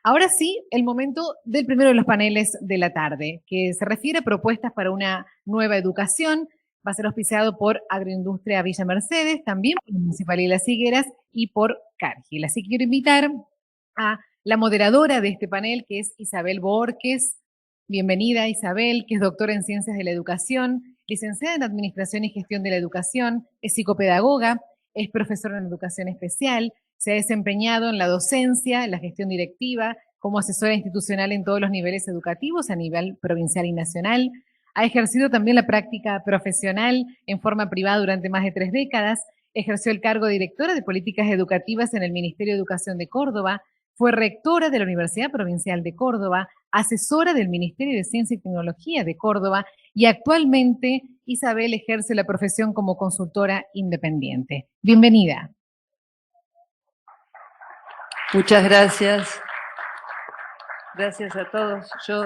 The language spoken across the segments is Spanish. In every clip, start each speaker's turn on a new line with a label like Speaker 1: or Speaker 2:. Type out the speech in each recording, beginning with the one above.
Speaker 1: Ahora sí, el momento del primero de los paneles de la tarde, que se refiere a propuestas para una nueva educación. Va a ser auspiciado por Agroindustria Villa Mercedes, también por la Municipalidad de Las Higueras y por Cargill. Así que quiero invitar a la moderadora de este panel, que es Isabel Borges. Bienvenida, Isabel, que es doctora en Ciencias de la Educación, licenciada en Administración y Gestión de la Educación, es psicopedagoga, es profesora en Educación Especial, se ha desempeñado en la docencia, en la gestión directiva, como asesora institucional en todos los niveles educativos a nivel provincial y nacional. Ha ejercido también la práctica profesional en forma privada durante más de 3 décadas. Ejerció el cargo de directora de políticas educativas en el Ministerio de Educación de Córdoba. Fue rectora de la Universidad Provincial de Córdoba, asesora del Ministerio de Ciencia y Tecnología de Córdoba y actualmente Isabel ejerce la profesión como consultora independiente. Bienvenida.
Speaker 2: Muchas gracias. Gracias a todos. Yo,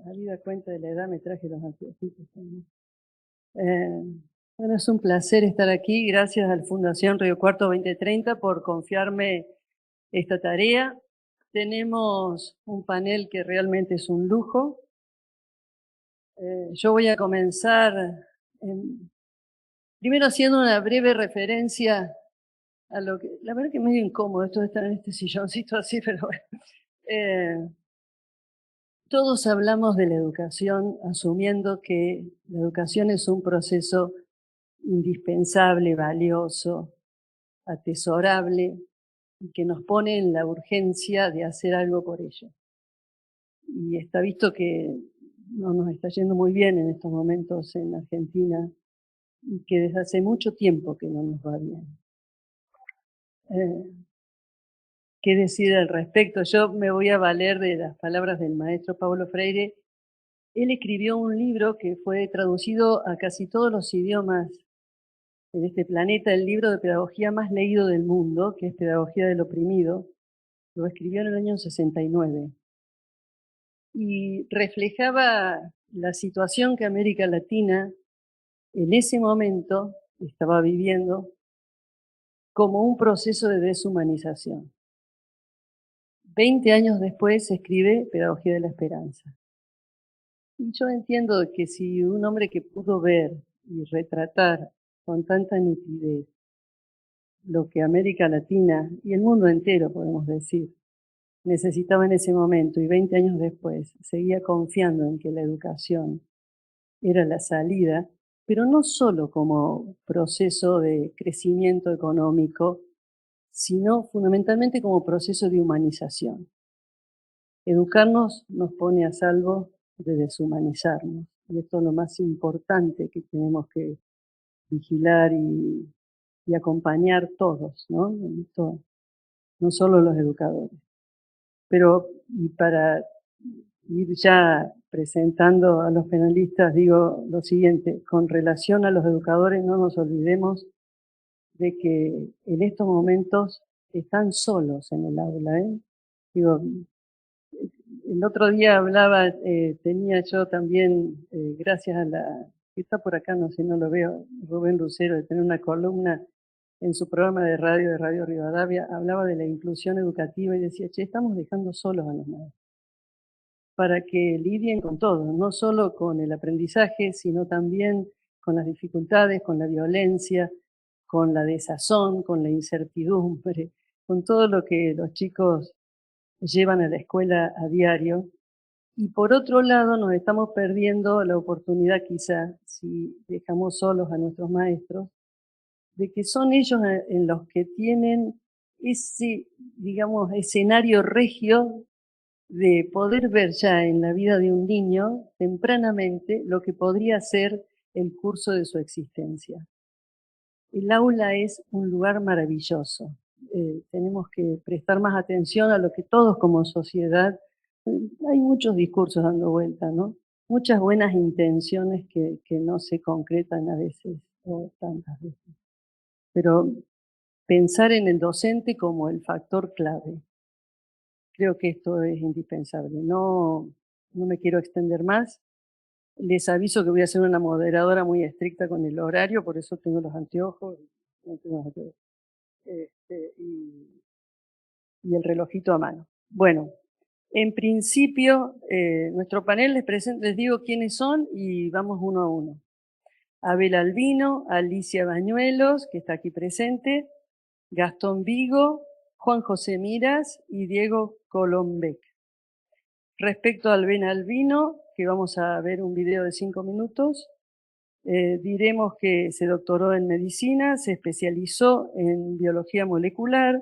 Speaker 2: habida cuenta de la edad, me traje los anteojitos también. Bueno, es un placer estar aquí. Gracias a la Fundación Río Cuarto 2030 por confiarme esta tarea. Tenemos un panel que realmente es un lujo. Yo voy a comenzar primero haciendo una breve referencia a lo que, la verdad que es medio incómodo esto de estar en este silloncito así, pero bueno. Todos hablamos de la educación asumiendo que la educación es un proceso indispensable, valioso, atesorable y que nos pone en la urgencia de hacer algo por ello. Y está visto que no nos está yendo muy bien en estos momentos en Argentina y que desde hace mucho tiempo que no nos va bien. ¿Qué decir al respecto? Yo me voy a valer de las palabras del maestro Paulo Freire. Él escribió un libro que fue traducido a casi todos los idiomas en este planeta, el libro de pedagogía más leído del mundo, que es Pedagogía del Oprimido. Lo escribió en el año 69. Y reflejaba la situación que América Latina en ese momento estaba viviendo como un proceso de deshumanización. 20 años después se escribe Pedagogía de la Esperanza. Y yo entiendo que si un hombre que pudo ver y retratar con tanta nitidez lo que América Latina y el mundo entero, podemos decir, necesitaba en ese momento y 20 años después seguía confiando en que la educación era la salida, pero no solo como proceso de crecimiento económico, sino fundamentalmente como proceso de humanización. Educarnos nos pone a salvo de deshumanizarnos, y esto es lo más importante que tenemos que vigilar y acompañar todos, ¿no? No solo los educadores. Pero, y para ir ya presentando a los panelistas, digo lo siguiente: con relación a los educadores, no nos olvidemos de que en estos momentos están solos en el aula. Digo, el otro día hablaba, tenía yo también, gracias a la, que está por acá, no sé, no lo veo, Rubén Lucero, de tener una columna en su programa de Radio Rivadavia, hablaba de la inclusión educativa y decía, che, estamos dejando solos a los maestros para que lidien con todo, no solo con el aprendizaje, sino también con las dificultades, con la violencia, con la desazón, con la incertidumbre, con todo lo que los chicos llevan a la escuela a diario. Y por otro lado, nos estamos perdiendo la oportunidad, quizá, si dejamos solos a nuestros maestros, de que son ellos en los que tienen ese, digamos, escenario regio de poder ver ya en la vida de un niño tempranamente lo que podría ser el curso de su existencia. El aula es un lugar maravilloso. Tenemos que prestar más atención a lo que todos como sociedad, hay muchos discursos dando vuelta, ¿no? Muchas buenas intenciones que no se concretan a veces o tantas veces. Pero pensar en el docente como el factor clave. Creo que esto es indispensable. No me quiero extender más. Les aviso que voy a ser una moderadora muy estricta con el horario, por eso tengo los anteojos. No tengo los anteojos. y el relojito a mano. Bueno, en principio, nuestro panel les digo quiénes son y vamos uno a uno. Abel Albino, Alicia Bañuelos, que está aquí presente, Gastón Vigo, Juan José Miras y Diego Colombek. Respecto a Abel Albino, que vamos a ver un video de 5 minutos, diremos que se doctoró en medicina, se especializó en biología molecular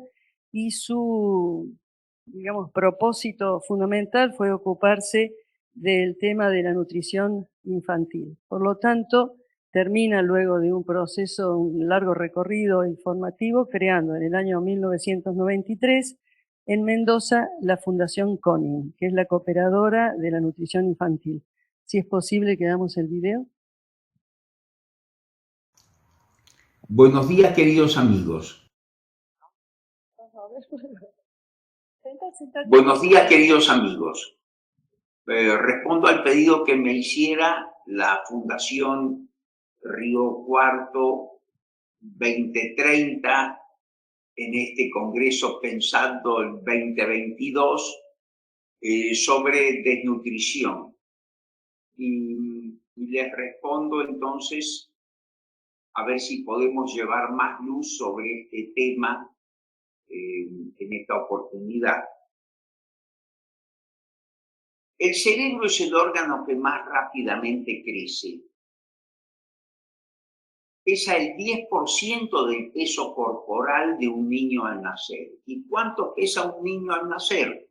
Speaker 2: y su, digamos, propósito fundamental fue ocuparse del tema de la nutrición infantil. Por lo tanto, termina luego de un proceso, un largo recorrido informativo, creando en el año 1993 en Mendoza la Fundación CONIN, que es la cooperadora de la nutrición infantil. Si es posible, que damos el video.
Speaker 3: Buenos días, queridos amigos. Buenos días, queridos amigos. Respondo al pedido que me hiciera la Fundación Río Cuarto 2030 en este Congreso Pensando el 2022 sobre desnutrición. Y les respondo entonces a ver si podemos llevar más luz sobre este tema en esta oportunidad. El cerebro es el órgano que más rápidamente crece. Pesa el 10% del peso corporal de un niño al nacer. ¿Y cuánto pesa un niño al nacer?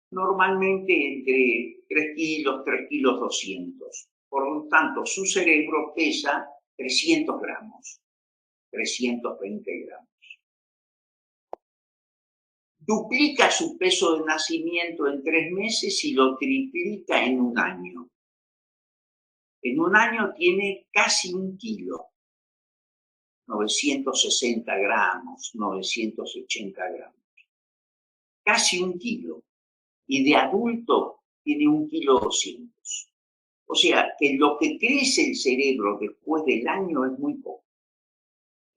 Speaker 3: Normalmente entre 3 kilos, 3 kilos 200. Por lo tanto, su cerebro pesa 300 gramos, 320 gramos. Duplica su peso de nacimiento en 3 meses y lo triplica en un año. En un año tiene casi 1 kilo, 960 gramos, 980 gramos. Casi 1 kilo. Y de adulto tiene 1 kilo 200. O sea, que lo que crece el cerebro después del año es muy poco.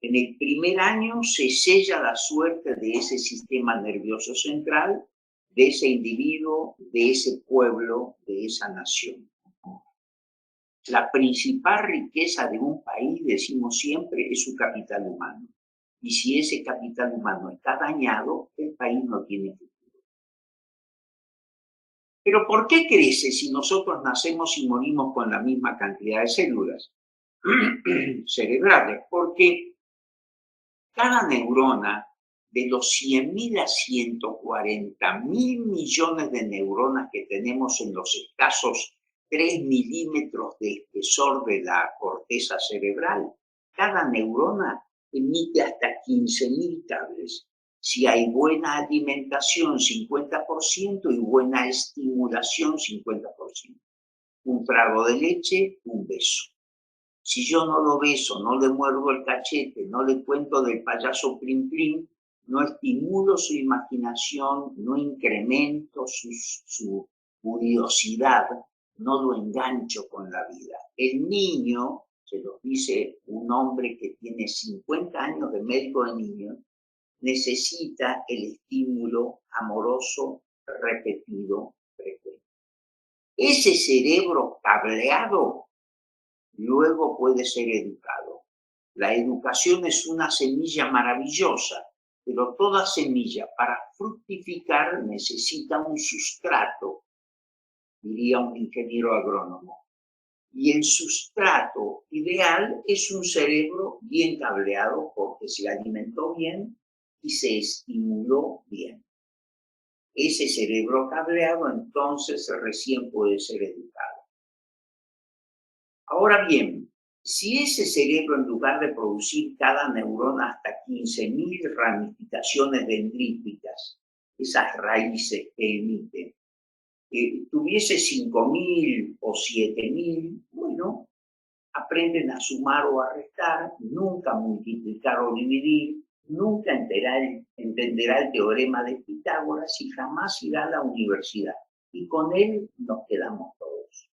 Speaker 3: En el primer año se sella la suerte de ese sistema nervioso central, de ese individuo, de ese pueblo, de esa nación. La principal riqueza de un país, decimos siempre, es su capital humano. Y si ese capital humano está dañado, el país no tiene futuro. Pero ¿por qué crece si nosotros nacemos y morimos con la misma cantidad de células cerebrales? Porque cada neurona, de los 100.000 a 140.000 millones de neuronas que tenemos en los escasos 3 milímetros de espesor de la corteza cerebral, cada neurona emite hasta 15.000 cables. Si hay buena alimentación, 50%, y buena estimulación, 50%. Un trago de leche, un beso. Si yo no lo beso, no le muerdo el cachete, no le cuento del payaso Plim Plim, no estimulo su imaginación, no incremento su curiosidad, no lo engancho con la vida. El niño, se lo dice un hombre que tiene 50 años de médico de niños, necesita el estímulo amoroso repetido, frecuente. Ese cerebro cableado luego puede ser educado. La educación es una semilla maravillosa, pero toda semilla para fructificar necesita un sustrato, diría un ingeniero agrónomo. Y el sustrato ideal es un cerebro bien cableado porque se alimentó bien y se estimuló bien. Ese cerebro cableado entonces recién puede ser educado. Ahora bien, si ese cerebro, en lugar de producir cada neurona hasta 15.000 ramificaciones dendríticas, esas raíces que emiten, tuviese 5.000 o 7.000, bueno, aprenden a sumar o a restar, nunca multiplicar o dividir, nunca entenderá el teorema de Pitágoras y jamás irá a la universidad. Y con él nos quedamos todos.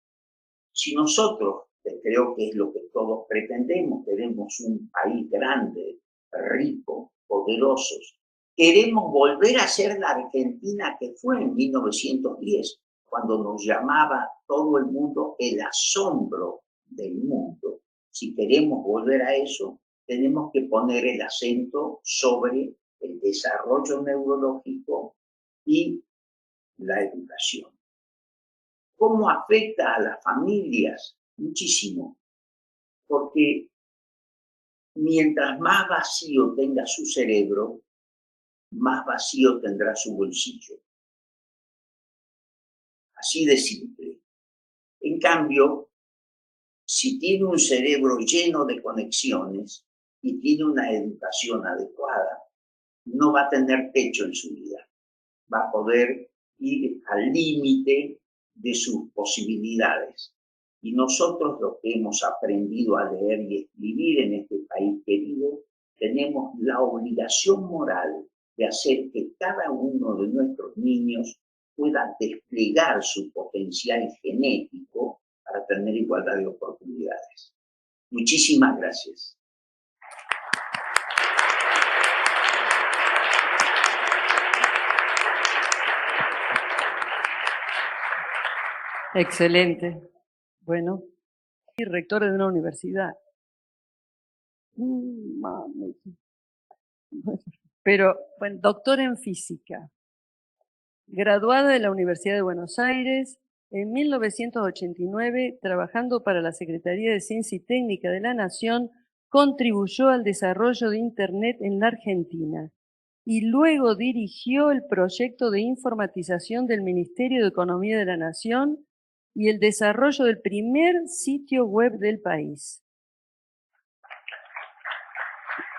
Speaker 3: Si nosotros, que creo que es lo que todos pretendemos, queremos un país grande, rico, poderosos, Queremos volver a ser la Argentina que fue en 1910, cuando nos llamaba todo el mundo el asombro del mundo. Si queremos volver a eso, tenemos que poner el acento sobre el desarrollo neurológico y la educación. ¿Cómo afecta a las familias? Muchísimo, porque mientras más vacío tenga su cerebro, más vacío tendrá su bolsillo. Así de simple. En cambio, si tiene un cerebro lleno de conexiones y tiene una educación adecuada, no va a tener techo en su vida. Va a poder ir al límite de sus posibilidades. Y nosotros, los que hemos aprendido a leer y escribir en este país querido, tenemos la obligación moral de hacer que cada uno de nuestros niños pueda desplegar su potencial genético para tener igualdad de oportunidades. Muchísimas gracias.
Speaker 2: Excelente. Bueno, y rector de una universidad. Pero, bueno, doctor en física, graduada de la Universidad de Buenos Aires, en 1989, trabajando para la Secretaría de Ciencia y Técnica de la Nación, contribuyó al desarrollo de Internet en la Argentina y luego dirigió el proyecto de informatización del Ministerio de Economía de la Nación y el desarrollo del primer sitio web del país.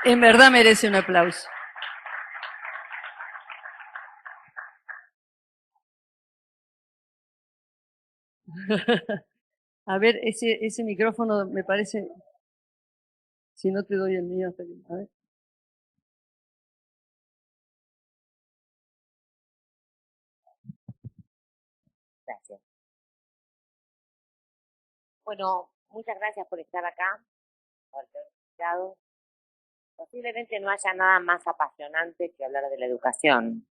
Speaker 2: En verdad merece un aplauso. A ver, ese micrófono me parece... Si no te doy el mío, hasta que... A ver.
Speaker 4: Gracias. Bueno, muchas gracias por estar acá, por haber invitado. Posiblemente no haya nada más apasionante que hablar de la educación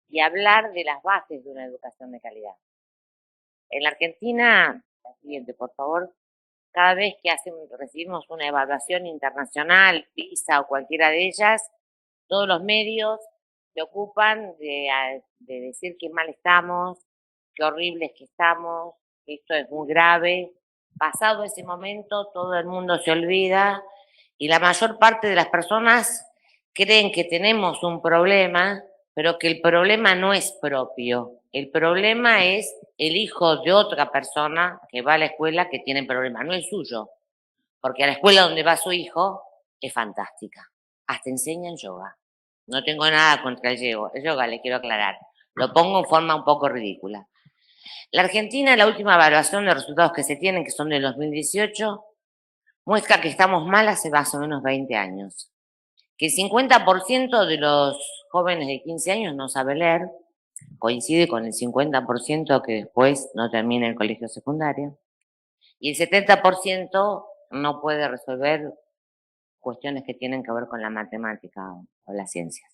Speaker 4: y hablar de las bases de una educación de calidad. En la Argentina, la siguiente, por favor, cada vez que recibimos una evaluación internacional, PISA o cualquiera de ellas, todos los medios se ocupan de decir qué mal estamos, qué horribles que estamos, que esto es muy grave. Pasado ese momento, todo el mundo se olvida y la mayor parte de las personas creen que tenemos un problema, pero que el problema no es propio. El problema es el hijo de otra persona que va a la escuela que tiene problema, no es suyo. Porque a la escuela donde va su hijo es fantástica. Hasta enseñan yoga. No tengo nada contra el yoga, le quiero aclarar. Lo pongo en forma un poco ridícula. La Argentina, la última evaluación de resultados que se tienen, que son del 2018, muestra que estamos mal hace más o menos 20 años. Que el 50% de los jóvenes de 15 años no sabe leer, coincide con el 50% que después no termina el colegio secundario, y el 70% no puede resolver cuestiones que tienen que ver con la matemática o las ciencias.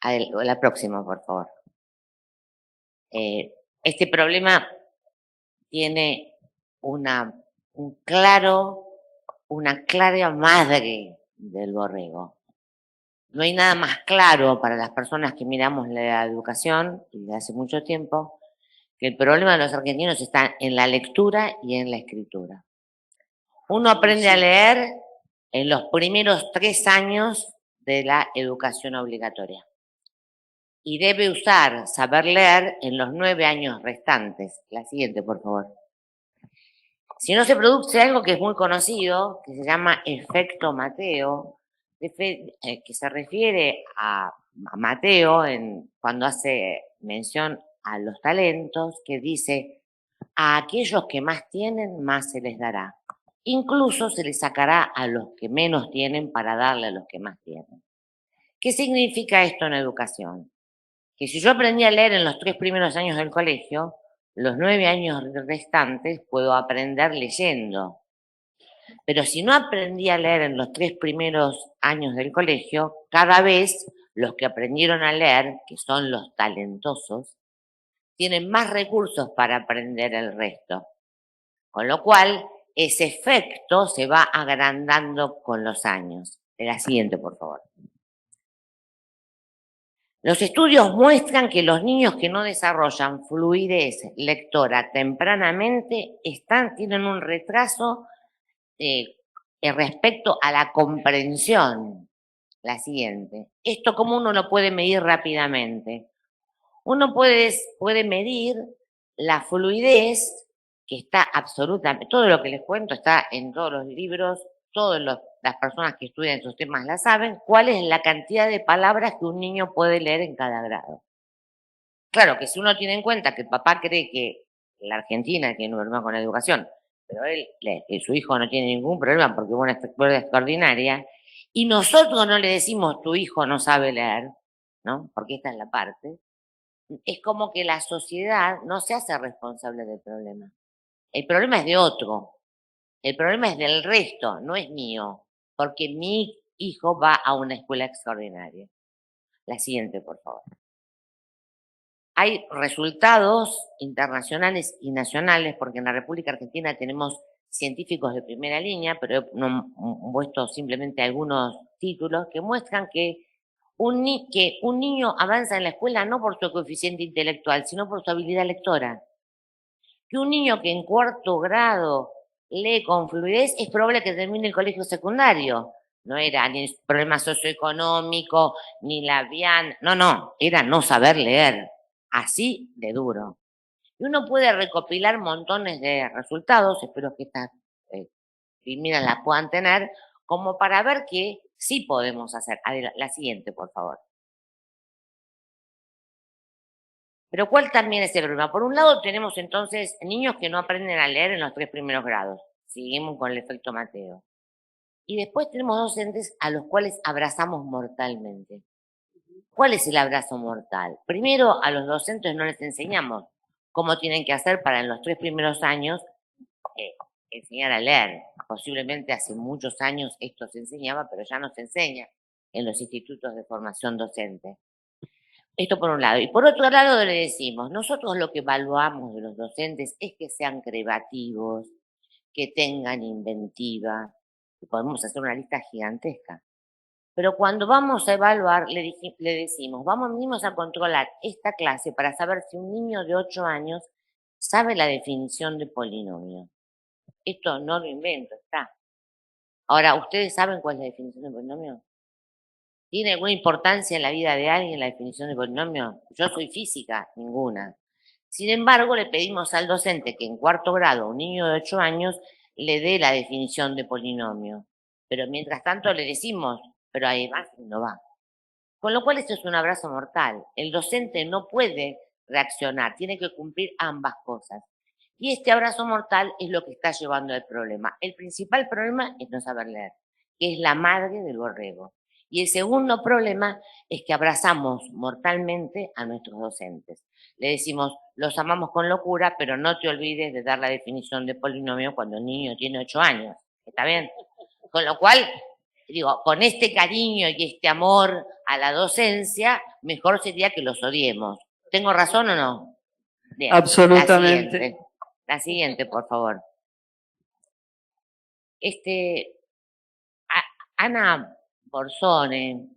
Speaker 4: La próxima, por favor. Este problema tiene una clara madre del borrego. No hay nada más claro para las personas que miramos la educación, y de hace mucho tiempo, que el problema de los argentinos está en la lectura y en la escritura. Uno aprende a leer en los primeros 3 años de la educación obligatoria y debe saber leer en los 9 años restantes. La siguiente, por favor. Si no se produce algo que es muy conocido, que se llama efecto Mateo, que se refiere a Mateo cuando hace mención a los talentos, que dice: a aquellos que más tienen, más se les dará. Incluso se les sacará a los que menos tienen para darle a los que más tienen. ¿Qué significa esto en educación? Que si yo aprendí a leer en los 3 primeros años del colegio, los 9 años restantes puedo aprender leyendo. Pero si no aprendí a leer en los 3 primeros años del colegio, cada vez los que aprendieron a leer, que son los talentosos, tienen más recursos para aprender el resto. Con lo cual, ese efecto se va agrandando con los años. La siguiente, por favor. Los estudios muestran que los niños que no desarrollan fluidez lectora tempranamente tienen un retraso respecto a la comprensión. La siguiente. Esto, ¿cómo uno lo puede medir rápidamente? Uno puede medir la fluidez que está absolutamente, todo lo que les cuento está en todos los libros, todas las personas que estudian esos temas la saben, cuál es la cantidad de palabras que un niño puede leer en cada grado. Claro que si uno tiene en cuenta que el papá cree que la Argentina tiene un problema con la educación, pero que su hijo no tiene ningún problema porque es una escuela extraordinaria, y nosotros no le decimos tu hijo no sabe leer, ¿no? Porque esta es la parte, es como que la sociedad no se hace responsable del problema. El problema es de otro. El problema es del resto, no es mío, porque mi hijo va a una escuela extraordinaria. La siguiente, por favor. Hay resultados internacionales y nacionales, porque en la República Argentina tenemos científicos de primera línea, pero he puesto simplemente algunos títulos que muestran que un niño avanza en la escuela no por su coeficiente intelectual, sino por su habilidad lectora. Que un niño que en 4º grado lee con fluidez es probable que termine el colegio secundario. No era ni problema socioeconómico, ni labial, no, era no saber leer. Así de duro. Y uno puede recopilar montones de resultados, espero que estas primeras las puedan tener, como para ver que sí podemos hacer. La siguiente, por favor. Pero ¿cuál también es el problema? Por un lado tenemos entonces niños que no aprenden a leer en los 3 primeros grados. Seguimos con el efecto Mateo. Y después tenemos docentes a los cuales abrazamos mortalmente. ¿Cuál es el abrazo mortal? Primero, a los docentes no les enseñamos cómo tienen que hacer para en los 3 primeros años enseñar a leer. Posiblemente hace muchos años esto se enseñaba, pero ya no se enseña en los institutos de formación docente. Esto por un lado. Y por otro lado le decimos, nosotros lo que evaluamos de los docentes es que sean creativos, que tengan inventiva, y podemos hacer una lista gigantesca. Pero cuando vamos a evaluar, le decimos, venimos a controlar esta clase para saber si un niño de 8 años sabe la definición de polinomio. Esto no lo invento, está. Ahora, ¿ustedes saben cuál es la definición de polinomio? ¿Tiene alguna importancia en la vida de alguien la definición de polinomio? Yo soy física, ninguna. Sin embargo, le pedimos al docente que en 4º grado, un niño de 8 años, le dé la definición de polinomio. Pero mientras tanto le decimos, pero además no va. Con lo cual esto es un abrazo mortal. El docente no puede reaccionar, tiene que cumplir ambas cosas. Y este abrazo mortal es lo que está llevando al problema. El principal problema es no saber leer, que es la madre del borrego. Y el segundo problema es que abrazamos mortalmente a nuestros docentes. Le decimos, los amamos con locura, pero no te olvides de dar la definición de polinomio cuando el niño tiene 8 años. ¿Está bien? Con lo cual, digo, con este cariño y este amor a la docencia, mejor sería que los odiemos. ¿Tengo razón o no? Bien,
Speaker 2: absolutamente.
Speaker 4: La siguiente, por favor. Ana Borzone,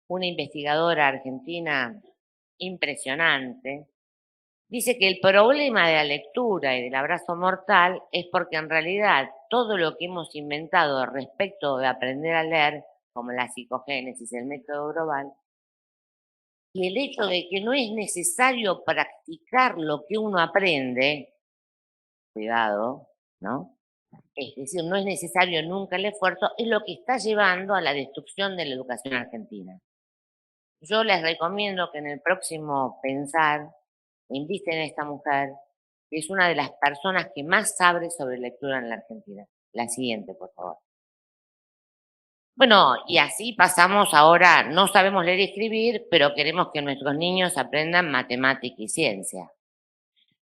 Speaker 4: una investigadora argentina impresionante, dice que el problema de la lectura y del abrazo mortal es porque en realidad todo lo que hemos inventado respecto de aprender a leer, como la psicogénesis, el método global, y el hecho de que no es necesario practicar lo que uno aprende, cuidado, ¿no? Es decir, no es necesario nunca el esfuerzo, es lo que está llevando a la destrucción de la educación argentina. Yo les recomiendo que en el próximo Pensar inviten a esta mujer, que es una de las personas que más sabe sobre lectura en la Argentina. La siguiente, por favor. Bueno, y así pasamos ahora, no sabemos leer y escribir, pero queremos que nuestros niños aprendan matemática y ciencia.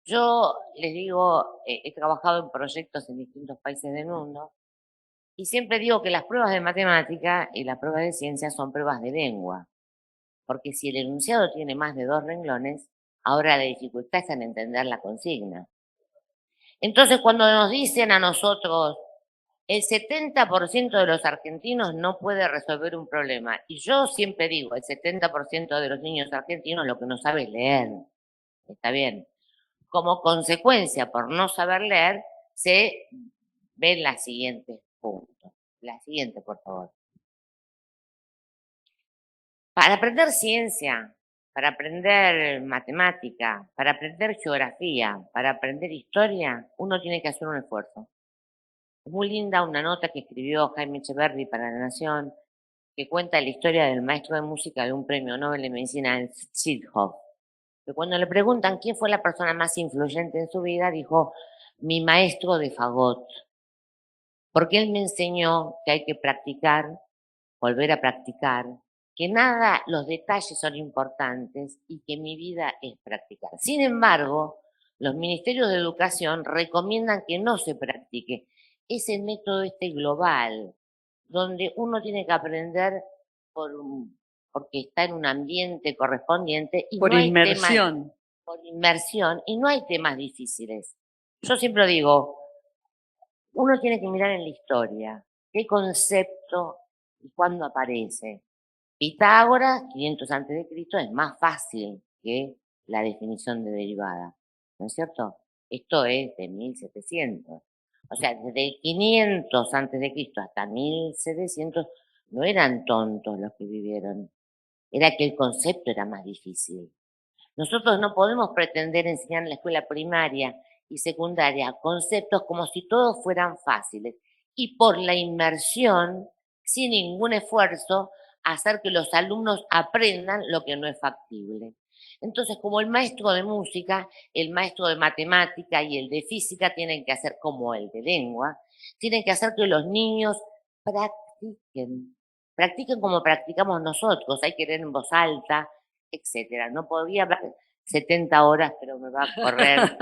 Speaker 4: Yo les digo, he trabajado en proyectos en distintos países del mundo Y siempre digo que las pruebas de matemática y las pruebas de ciencia son pruebas de lengua, porque si el enunciado tiene más de 2 renglones, ahora la dificultad está en entender la consigna. Entonces, cuando nos dicen a nosotros, el 70% de los argentinos no puede resolver un problema, y yo siempre digo, el 70% de los niños argentinos lo que no sabe es leer, está bien. Como consecuencia, por no saber leer, se ven las siguientes puntos. La siguiente, por favor. Para aprender ciencia, para aprender matemática, para aprender geografía, para aprender historia, uno tiene que hacer un esfuerzo. Es muy linda una nota que escribió Jaime Echeverry para La Nación, que cuenta la historia del maestro de música de un premio Nobel de Medicina, Sidhoff, que cuando le preguntan quién fue la persona más influyente en su vida, dijo, mi maestro de fagot, porque él me enseñó que hay que practicar, volver a practicar, que nada, los detalles son importantes y que mi vida es practicar. Sin embargo, los ministerios de educación recomiendan que no se practique. Es el método global, donde uno tiene que aprender porque está en un ambiente correspondiente y
Speaker 2: Por
Speaker 4: no hay
Speaker 2: inmersión.
Speaker 4: por inmersión, y no hay temas difíciles. Yo siempre digo, uno tiene que mirar en la historia, qué concepto y cuándo aparece. Pitágoras, 500 a.C., es más fácil que la definición de derivada, ¿no es cierto? Esto es de 1700. O sea, desde 500 a.C. hasta 1700 no eran tontos los que vivieron, era que el concepto era más difícil. Nosotros no podemos pretender enseñar en la escuela primaria y secundaria conceptos como si todos fueran fáciles y por la inmersión, sin ningún esfuerzo, hacer que los alumnos aprendan lo que no es factible. Entonces, como el maestro de música, el maestro de matemática y el de física tienen que hacer como el de lengua, tienen que hacer que los niños practiquen como practicamos nosotros, hay que leer en voz alta, etcétera. No podía hablar 70 horas, pero me va a correr.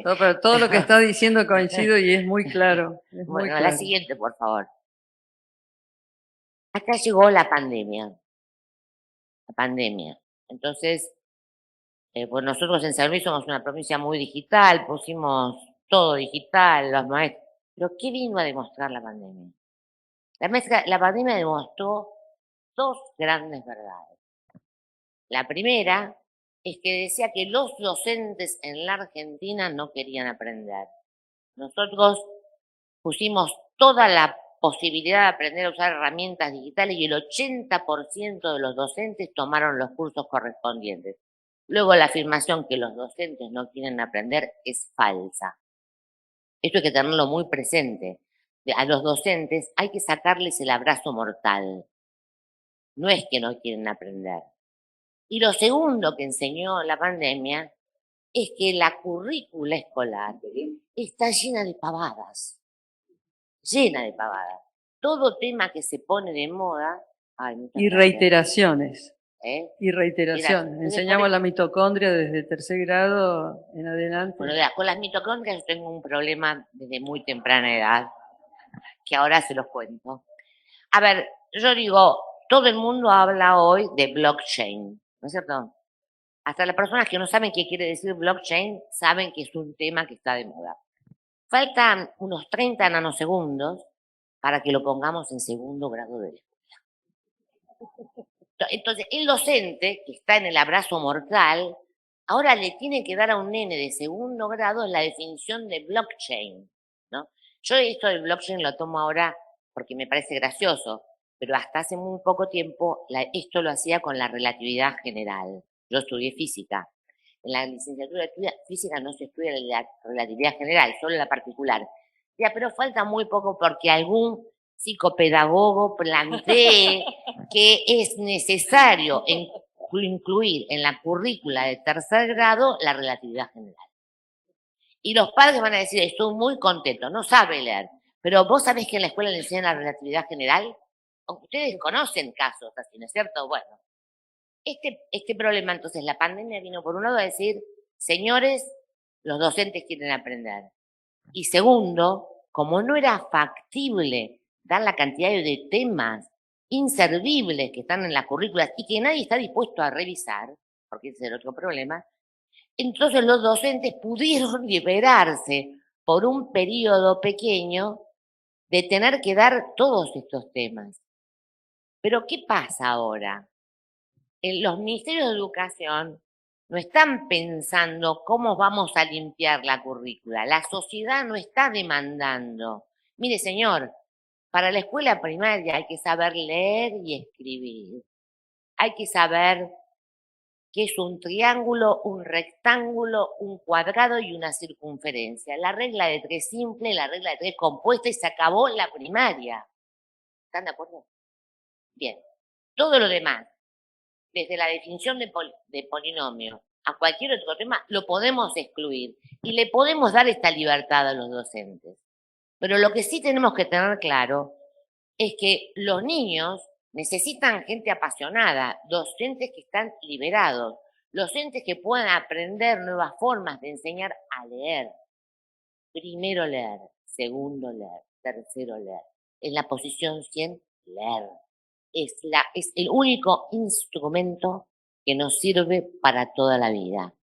Speaker 2: No, pero todo lo que está diciendo coincido y es muy claro. Es muy
Speaker 4: Bueno,
Speaker 2: claro.
Speaker 4: la siguiente, por favor. Acá llegó la pandemia. La pandemia. Entonces, pues nosotros en San Luis somos una provincia muy digital, pusimos todo digital, los maestros. Pero ¿qué vino a demostrar la pandemia? La pandemia demostró 2 grandes verdades. La primera es que decía que los docentes en la Argentina no querían aprender. Nosotros pusimos toda la posibilidad de aprender a usar herramientas digitales y el 80% de los docentes tomaron los cursos correspondientes. Luego la afirmación que los docentes no quieren aprender es falsa. Esto hay que tenerlo muy presente. A los docentes hay que sacarles el abrazo mortal. No es que no quieren aprender. Y lo segundo que enseñó la pandemia es que la currícula escolar está llena de pavadas. Llena de pavadas. Todo tema que se pone de moda.
Speaker 2: Y reiteraciones.
Speaker 4: ¿Eh?
Speaker 2: Y reiteraciones. Enseñamos la mitocondria desde 3er grado en adelante.
Speaker 4: Bueno, con las mitocondrias yo tengo un problema desde muy temprana edad, que ahora se los cuento. A ver, yo digo, todo el mundo habla hoy de blockchain, ¿no es cierto? Hasta las personas que no saben qué quiere decir blockchain saben que es un tema que está de moda. Faltan unos 30 nanosegundos para que lo pongamos en 2º grado de la escuela. Entonces, el docente, que está en el abrazo mortal, ahora le tiene que dar a un nene de 2º grado la definición de blockchain, ¿no? Yo esto del blockchain lo tomo ahora porque me parece gracioso, pero hasta hace muy poco tiempo esto lo hacía con la relatividad general. Yo estudié física. En la licenciatura de física no se estudia la relatividad general, solo la particular. Ya, pero falta muy poco porque algún psicopedagogo plantee que es necesario incluir en la currícula de 3er grado la relatividad general. Y los padres van a decir, estoy muy contento, no sabe leer, pero vos sabés que en la escuela le enseñan la relatividad general. Ustedes conocen casos así, ¿no es cierto? Bueno, este problema, entonces, la pandemia vino por un lado a decir, señores, los docentes quieren aprender. Y segundo, como no era factible dar la cantidad de temas inservibles que están en las currículas y que nadie está dispuesto a revisar, porque ese es el otro problema, entonces los docentes pudieron liberarse por un periodo pequeño de tener que dar todos estos temas. Pero ¿qué pasa ahora? Los ministerios de educación no están pensando cómo vamos a limpiar la currícula. La sociedad no está demandando. Mire, señor, para la escuela primaria hay que saber leer y escribir. Hay que saber qué es un triángulo, un rectángulo, un cuadrado y una circunferencia. La regla de 3 simple, la regla de 3 compuesta y se acabó la primaria. ¿Están de acuerdo? Bien. Todo lo demás, desde la definición de polinomio a cualquier otro tema, lo podemos excluir y le podemos dar esta libertad a los docentes. Pero lo que sí tenemos que tener claro es que los niños necesitan gente apasionada, docentes que están liberados, docentes que puedan aprender nuevas formas de enseñar a leer. Primero leer, segundo leer, tercero leer. En la posición 100, leer. Es el único instrumento que nos sirve para toda la vida.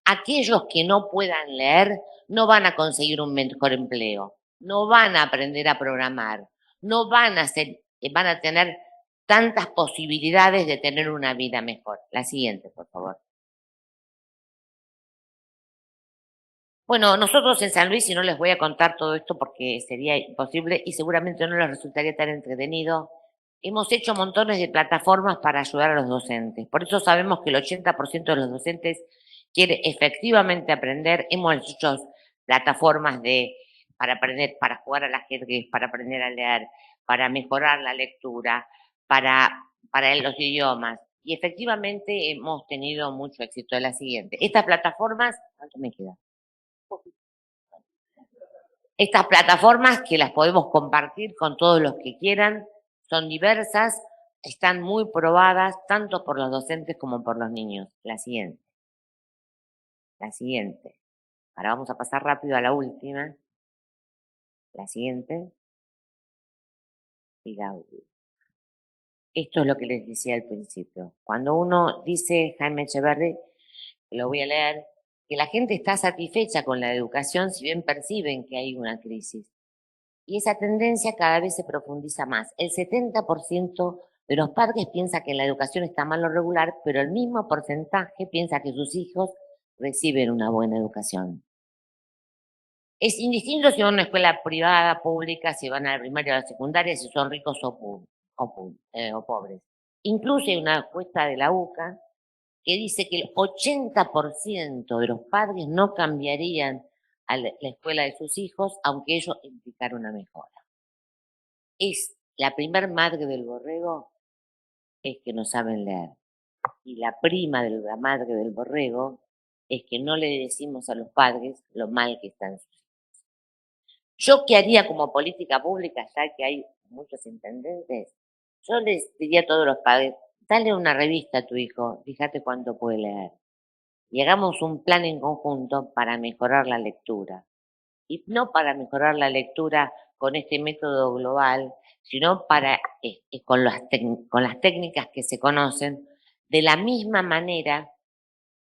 Speaker 4: Aquellos que no puedan leer no van a conseguir un mejor empleo, no van a aprender a programar, no van a tener tantas posibilidades de tener una vida mejor. La siguiente, por favor. Bueno, nosotros en San Luis, y no les voy a contar todo esto porque sería imposible y seguramente no les resultaría tan entretenido, hemos hecho montones de plataformas para ayudar a los docentes. Por eso sabemos que el 80% de los docentes quiere efectivamente aprender. Hemos hecho plataformas para aprender, para jugar al ajedrez, para aprender a leer, para mejorar la lectura, para los idiomas. Y efectivamente hemos tenido mucho éxito. La siguiente. Estas plataformas, ¿cuánto me queda? Estas plataformas que las podemos compartir con todos los que quieran, son diversas, están muy probadas tanto por los docentes como por los niños. La siguiente. La siguiente. Ahora vamos a pasar rápido a la última. La siguiente. Y la última. Esto es lo que les decía al principio. Cuando uno dice, Jaime Echeverry, que lo voy a leer, que la gente está satisfecha con la educación si bien perciben que hay una crisis. Y esa tendencia cada vez se profundiza más. El 70% de los padres piensa que la educación está mal o regular, pero el mismo porcentaje piensa que sus hijos reciben una buena educación. Es indistinto si van a una escuela privada, pública, si van a la primaria o a la secundaria, si son ricos o pobres. Incluso hay una encuesta de la UCA que dice que el 80% de los padres no cambiarían a la escuela de sus hijos, aunque ello implicara una mejora. Es la primer madre del borrego, es que no saben leer. Y la prima de la madre del borrego es que no le decimos a los padres lo mal que están sus hijos. ¿Yo qué haría como política pública, ya que hay muchos intendentes? Yo les diría a todos los padres, dale una revista a tu hijo, fíjate cuánto puede leer. Y hagamos un plan en conjunto para mejorar la lectura. Y no para mejorar la lectura con este método global, sino con las técnicas que se conocen, de la misma manera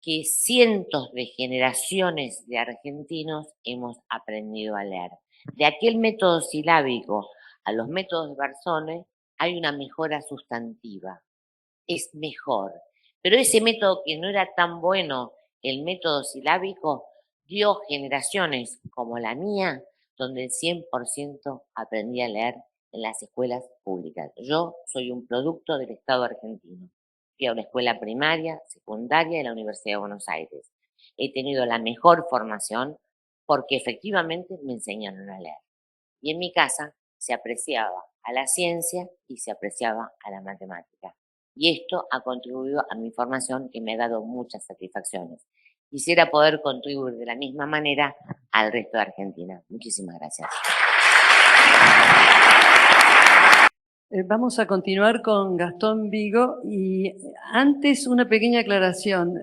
Speaker 4: que cientos de generaciones de argentinos hemos aprendido a leer. De aquel método silábico a los métodos de Bersone hay una mejora sustantiva. Es mejor. Pero ese método que no era tan bueno, el método silábico, dio generaciones como la mía, donde el 100% aprendí a leer en las escuelas públicas. Yo soy un producto del Estado argentino. Fui a una escuela primaria, secundaria y la Universidad de Buenos Aires. He tenido la mejor formación porque efectivamente me enseñaron a leer. Y en mi casa se apreciaba a la ciencia y se apreciaba a la matemática. Y esto ha contribuido a mi formación y me ha dado muchas satisfacciones. Quisiera poder contribuir de la misma manera al resto de Argentina. Muchísimas gracias.
Speaker 2: Vamos a continuar con Gastón Vigo y antes una pequeña aclaración.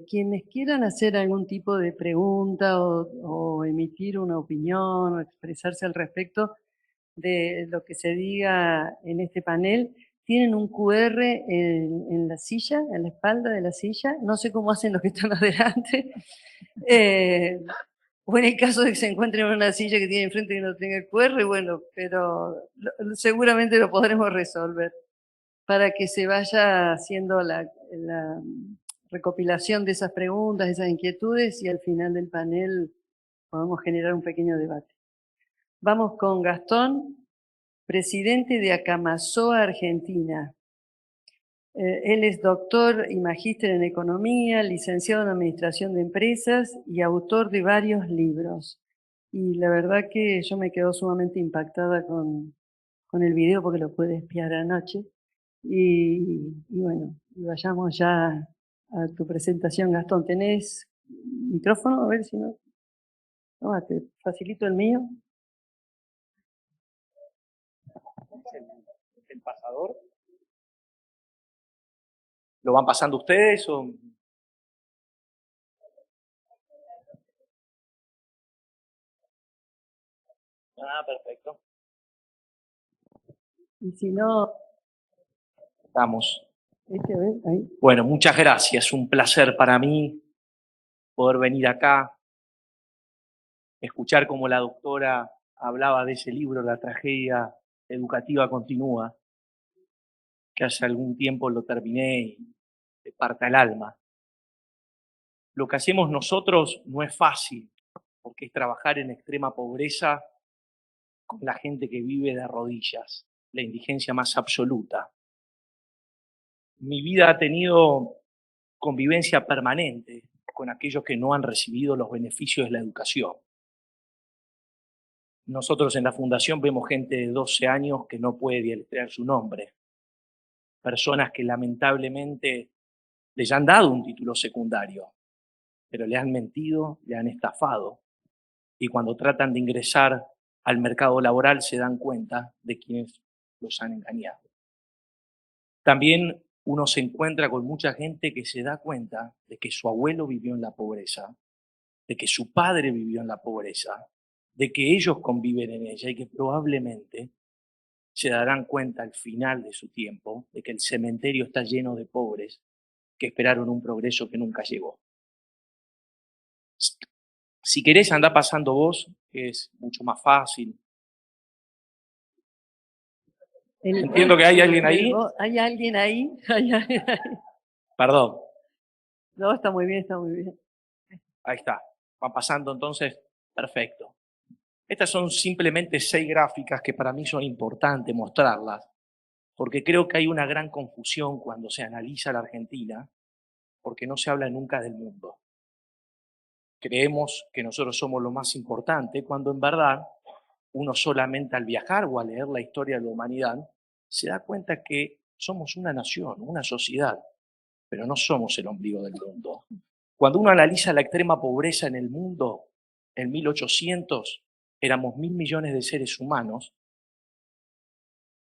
Speaker 2: Quienes quieran hacer algún tipo de pregunta o emitir una opinión o expresarse al respecto de lo que se diga en este panel, tienen un QR en la silla, en la espalda de la silla. No sé cómo hacen los que están adelante. O en el caso de que se encuentren en una silla que tiene enfrente y no tenga el QR, bueno, pero seguramente lo podremos resolver para que se vaya haciendo la recopilación de esas preguntas, de esas inquietudes y al final del panel podamos generar un pequeño debate. Vamos con Gastón, presidente de Acamasoa Argentina. Él es doctor y magíster en economía, licenciado en administración de empresas y autor de varios libros. Y la verdad que yo me quedo sumamente impactada con el video porque lo pude espiar anoche. Y bueno, vayamos ya a tu presentación, Gastón. ¿Tenés micrófono? A ver si no. No, te facilito el mío.
Speaker 5: El pasador. ¿Lo van pasando ustedes o...? Ah, perfecto.
Speaker 2: Y si no,
Speaker 5: Estamos.
Speaker 2: a ver, ahí.
Speaker 5: Bueno, muchas gracias. Un placer para mí poder venir acá, escuchar cómo la doctora hablaba de ese libro, La tragedia educativa continúa, que hace algún tiempo lo terminé y te parta el alma. Lo que hacemos nosotros no es fácil, porque es trabajar en extrema pobreza con la gente que vive de rodillas, la indigencia más absoluta. Mi vida ha tenido convivencia permanente con aquellos que no han recibido los beneficios de la educación. Nosotros en la Fundación vemos gente de 12 años que no puede deletrear su nombre, personas que lamentablemente les han dado un título secundario, pero le han mentido, le han estafado, y cuando tratan de ingresar al mercado laboral se dan cuenta de quienes los han engañado. También uno se encuentra con mucha gente que se da cuenta de que su abuelo vivió en la pobreza, de que su padre vivió en la pobreza, de que ellos conviven en ella y que probablemente se darán cuenta al final de su tiempo de que el cementerio está lleno de pobres que esperaron un progreso que nunca llegó. Si querés, andá pasando vos, que es mucho más fácil. Entiendo que hay alguien ahí.
Speaker 2: ¿Hay alguien ahí? ¿Hay alguien ahí?
Speaker 5: Perdón.
Speaker 2: No, está muy bien, está muy bien.
Speaker 5: Ahí está. Va pasando entonces. Perfecto. Estas son simplemente 6 gráficas que para mí son importantes mostrarlas, porque creo que hay una gran confusión cuando se analiza la Argentina, porque no se habla nunca del mundo. Creemos que nosotros somos lo más importante, cuando en verdad uno solamente al viajar o al leer la historia de la humanidad se da cuenta que somos una nación, una sociedad, pero no somos el ombligo del mundo. Cuando uno analiza la extrema pobreza en el mundo, en 1800 éramos 1.000 millones de seres humanos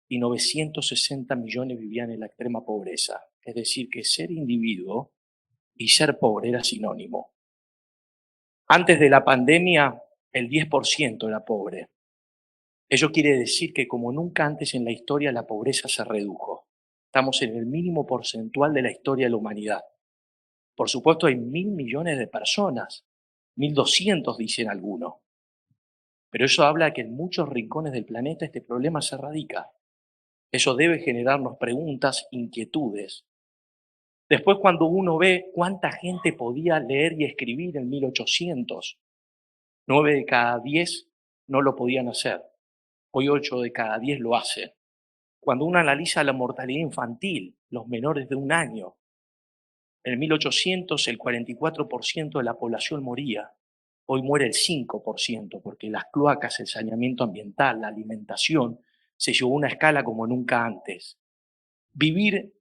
Speaker 5: y 960 millones vivían en la extrema pobreza. Es decir, que ser individuo y ser pobre era sinónimo. Antes de la pandemia, el 10% era pobre. Ello quiere decir que como nunca antes en la historia la pobreza se redujo. Estamos en el mínimo porcentual de la historia de la humanidad. Por supuesto hay 1.000 millones de personas, 1.200 dicen algunos. Pero eso habla de que en muchos rincones del planeta este problema se radica. Eso debe generarnos preguntas, inquietudes. Después cuando uno ve cuánta gente podía leer y escribir en 1800, 9 de cada 10 no lo podían hacer. Hoy 8 de cada 10 lo hacen. Cuando uno analiza la mortalidad infantil, los menores de 1 año, en 1800 el 44% de la población moría. Hoy muere el 5%, porque las cloacas, el saneamiento ambiental, la alimentación, se llevó a una escala como nunca antes. Vivir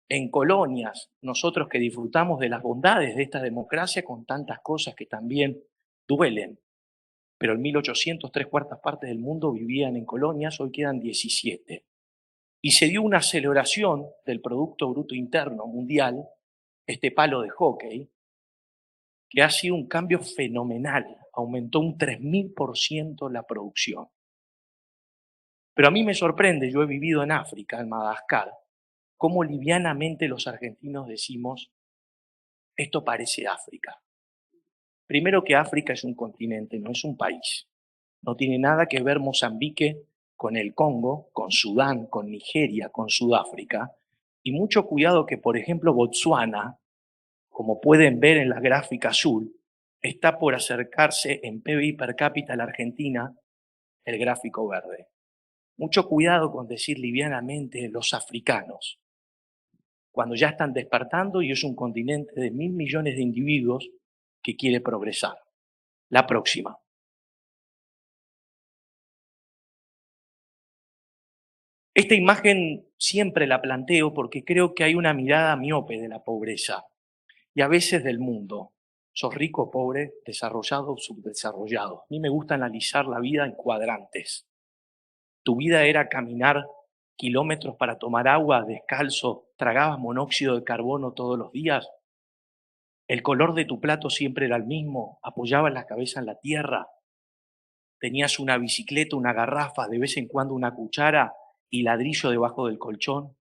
Speaker 5: en colonias, nosotros que disfrutamos de las bondades de esta democracia con tantas cosas que también duelen. Pero en 1800, 3/4 partes del mundo vivían en colonias, hoy quedan 17. y se dio una aceleración del Producto Bruto Interno Mundial, este palo de hockey, que ha sido un cambio fenomenal, aumentó un 3000% la producción. Pero a mí me sorprende, yo he vivido en África, en Madagascar, cómo livianamente los argentinos decimos, esto parece África. Primero que África es un continente, no es un país. No tiene nada que ver Mozambique con el Congo, con Sudán, con Nigeria, con Sudáfrica. Y mucho cuidado que, por ejemplo, Botsuana, como pueden ver en la gráfica azul, está por acercarse en PBI per cápita a la Argentina, el gráfico verde. Mucho cuidado con decir livianamente los africanos, cuando ya están despertando y es un continente de 1.000 millones de individuos que quiere progresar. La próxima. Esta imagen siempre la planteo porque creo que hay una mirada miope de la pobreza y a veces del mundo. Sos rico, pobre, desarrollado, subdesarrollado. A mí me gusta analizar la vida en cuadrantes. Tu vida era caminar kilómetros para tomar agua descalzo, tragabas monóxido de carbono todos los días. El color de tu plato siempre era el mismo, apoyabas la cabeza en la tierra, tenías una bicicleta, una garrafa, de vez en cuando una cuchara y ladrillo debajo del colchón.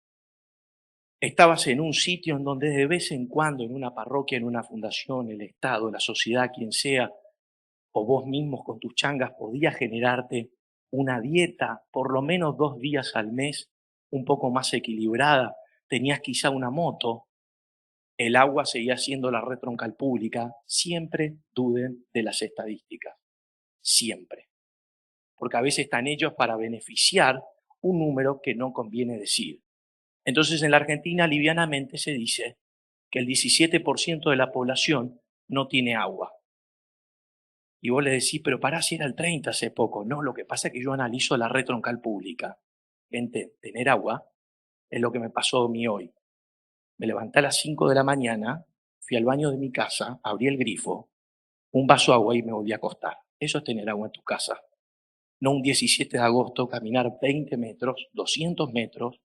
Speaker 5: Estabas en un sitio en donde de vez en cuando, en una parroquia, en una fundación, el Estado, la sociedad, quien sea, o vos mismos con tus changas, podías generarte una dieta por lo menos 2 días al mes, un poco más equilibrada. Tenías quizá una moto, el agua seguía siendo la red troncal pública. Siempre duden de las estadísticas, siempre. Porque a veces están hechos para beneficiar un número que no conviene decir. Entonces en la Argentina livianamente se dice que el 17% de la población no tiene agua. Y vos le decís, pero pará, si era el 30 hace poco. No, lo que pasa es que yo analizo la red troncal pública. Gente, tener agua es lo que me pasó a mí hoy. Me levanté a las 5 de la mañana, fui al baño de mi casa, abrí el grifo, un vaso de agua y me volví a acostar. Eso es tener agua en tu casa. No un 17 de agosto caminar 20 metros, 200 metros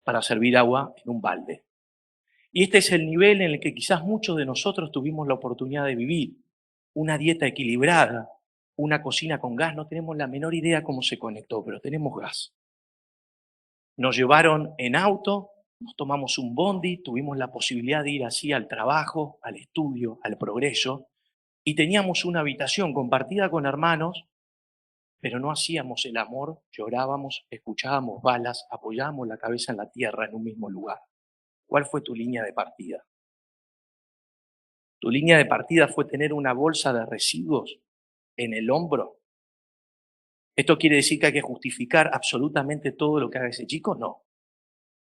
Speaker 5: para servir agua en un balde. Y este es el nivel en el que quizás muchos de nosotros tuvimos la oportunidad de vivir. Una dieta equilibrada, una cocina con gas, no tenemos la menor idea cómo se conectó, pero tenemos gas. Nos llevaron en auto, nos tomamos un bondi, tuvimos la posibilidad de ir así al trabajo, al estudio, al progreso, y teníamos una habitación compartida con hermanos, pero no hacíamos el amor, llorábamos, escuchábamos balas, apoyábamos la cabeza en la tierra en un mismo lugar. ¿Cuál fue tu línea de partida? ¿Tu línea de partida fue tener una bolsa de residuos en el hombro? ¿Esto quiere decir que hay que justificar absolutamente todo lo que haga ese chico? No.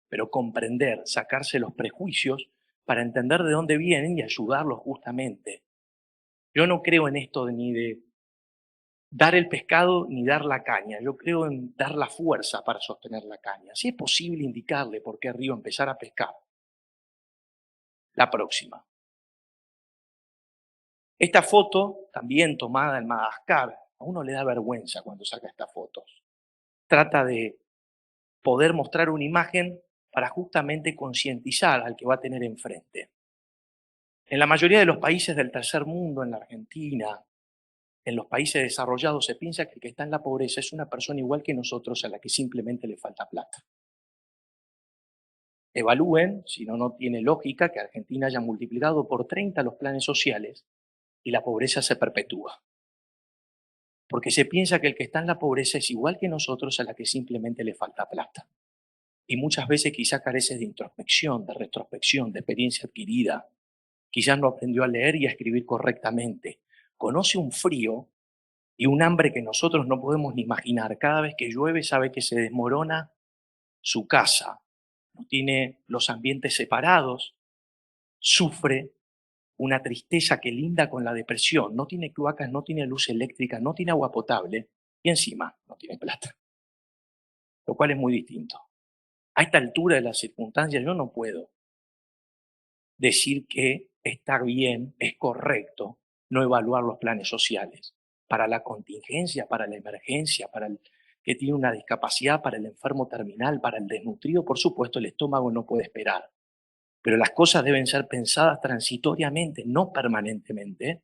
Speaker 5: Pero comprender, sacarse los prejuicios para entender de dónde vienen y ayudarlos justamente. Yo no creo en esto ni de dar el pescado ni dar la caña. Yo creo en dar la fuerza para sostener la caña. Si es posible indicarle por qué río empezar a pescar. La próxima. Esta foto, también tomada en Madagascar, a uno le da vergüenza cuando saca estas fotos. Trata de poder mostrar una imagen para justamente concientizar al que va a tener enfrente. En la mayoría de los países del tercer mundo, en la Argentina, en los países desarrollados, se piensa que el que está en la pobreza es una persona igual que nosotros a la que simplemente le falta plata. Evalúen, si no, no tiene lógica que Argentina haya multiplicado por 30 los planes sociales y la pobreza se perpetúa. Porque se piensa que el que está en la pobreza es igual que nosotros a la que simplemente le falta plata. Y muchas veces quizá carece de introspección, de retrospección, de experiencia adquirida. Quizás no aprendió a leer y a escribir correctamente. Conoce un frío y un hambre que nosotros no podemos ni imaginar. Cada vez que llueve sabe que se desmorona su casa. No tiene los ambientes separados. Sufre una tristeza que linda con la depresión. No tiene cloacas, no tiene luz eléctrica, no tiene agua potable y encima no tiene plata. Lo cual es muy distinto. A esta altura de las circunstancias yo no puedo decir que está bien, es correcto no evaluar los planes sociales para la contingencia, para la emergencia, para el que tiene una discapacidad, para el enfermo terminal, para el desnutrido, por supuesto, el estómago no puede esperar. Pero las cosas deben ser pensadas transitoriamente, no permanentemente,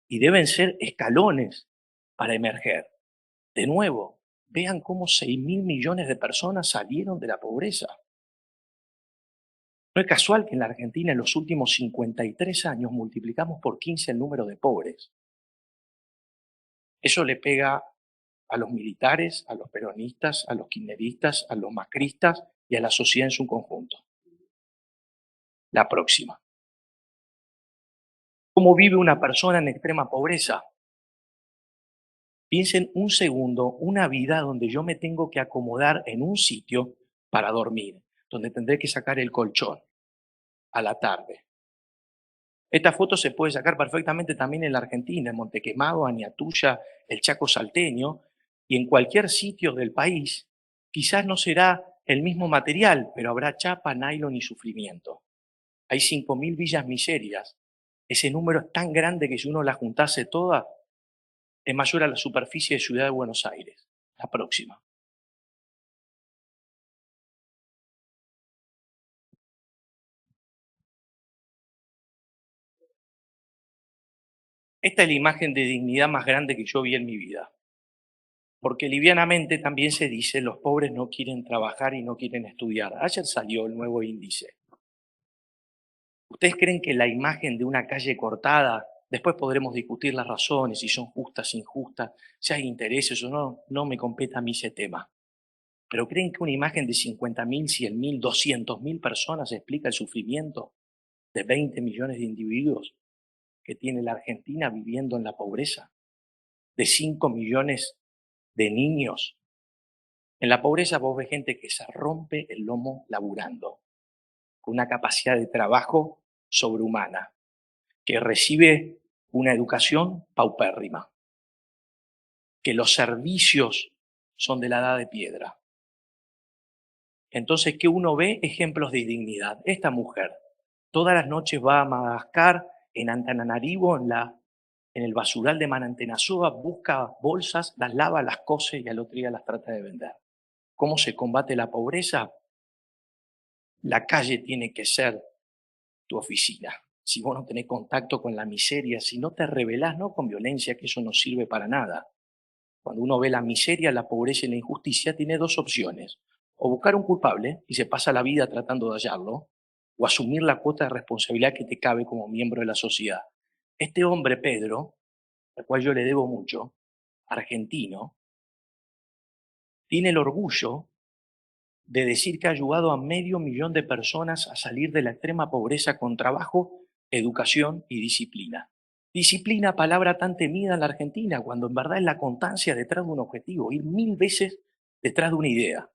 Speaker 5: y deben ser escalones para emerger. De nuevo, vean cómo 6.000 millones de personas salieron de la pobreza. No es casual que en la Argentina en los últimos 53 años multiplicamos por 15 el número de pobres. Eso le pega a los militares, a los peronistas, a los kirchneristas, a los macristas y a la sociedad en su conjunto. La próxima. ¿Cómo vive una persona en extrema pobreza? Piensen un segundo, una vida donde yo me tengo que acomodar en un sitio para dormir, donde tendré que sacar el colchón a la tarde. Esta foto se puede sacar perfectamente también en la Argentina, en Montequemado, Aniatuya, el Chaco salteño, y en cualquier sitio del país. Quizás no será el mismo material, pero habrá chapa, nylon y sufrimiento. Hay 5.000 villas miserias. Ese número es tan grande que si uno la juntase toda, es mayor a la superficie de Ciudad de Buenos Aires. La próxima. Esta es la imagen de dignidad más grande que yo vi en mi vida. Porque livianamente también se dice, los pobres no quieren trabajar y no quieren estudiar. Ayer salió el nuevo índice. ¿Ustedes creen que la imagen de una calle cortada, después podremos discutir las razones, si son justas, injustas, si hay intereses o no, no me compete a mí ese tema? ¿Pero creen que una imagen de 50.000, 100.000, 200.000 personas explica el sufrimiento de 20 millones de individuos que tiene la Argentina viviendo en la pobreza? De 5 millones de niños. En la pobreza vos ves gente que se rompe el lomo laburando, con una capacidad de trabajo sobrehumana, que recibe una educación paupérrima, que los servicios son de la edad de piedra. Entonces, ¿qué uno ve? Ejemplos de dignidad. Esta mujer todas las noches va a Madagascar, en Antananarivo, en el basural de Manantenazúa, busca bolsas, las lava, las cose y al otro día las trata de vender. ¿Cómo se combate la pobreza? La calle tiene que ser tu oficina. Si vos no tenés contacto con la miseria, si no te rebelás, no con violencia, que eso no sirve para nada. Cuando uno ve la miseria, la pobreza y la injusticia, tiene dos opciones. O buscar un culpable y se pasa la vida tratando de hallarlo, o asumir la cuota de responsabilidad que te cabe como miembro de la sociedad. Este hombre, Pedro, al cual yo le debo mucho, argentino, tiene el orgullo de decir que ha ayudado a 500.000 de personas a salir de la extrema pobreza con trabajo, educación y disciplina. Disciplina, palabra tan temida en la Argentina, cuando en verdad es la constancia detrás de un objetivo, ir 1000 veces detrás de una idea.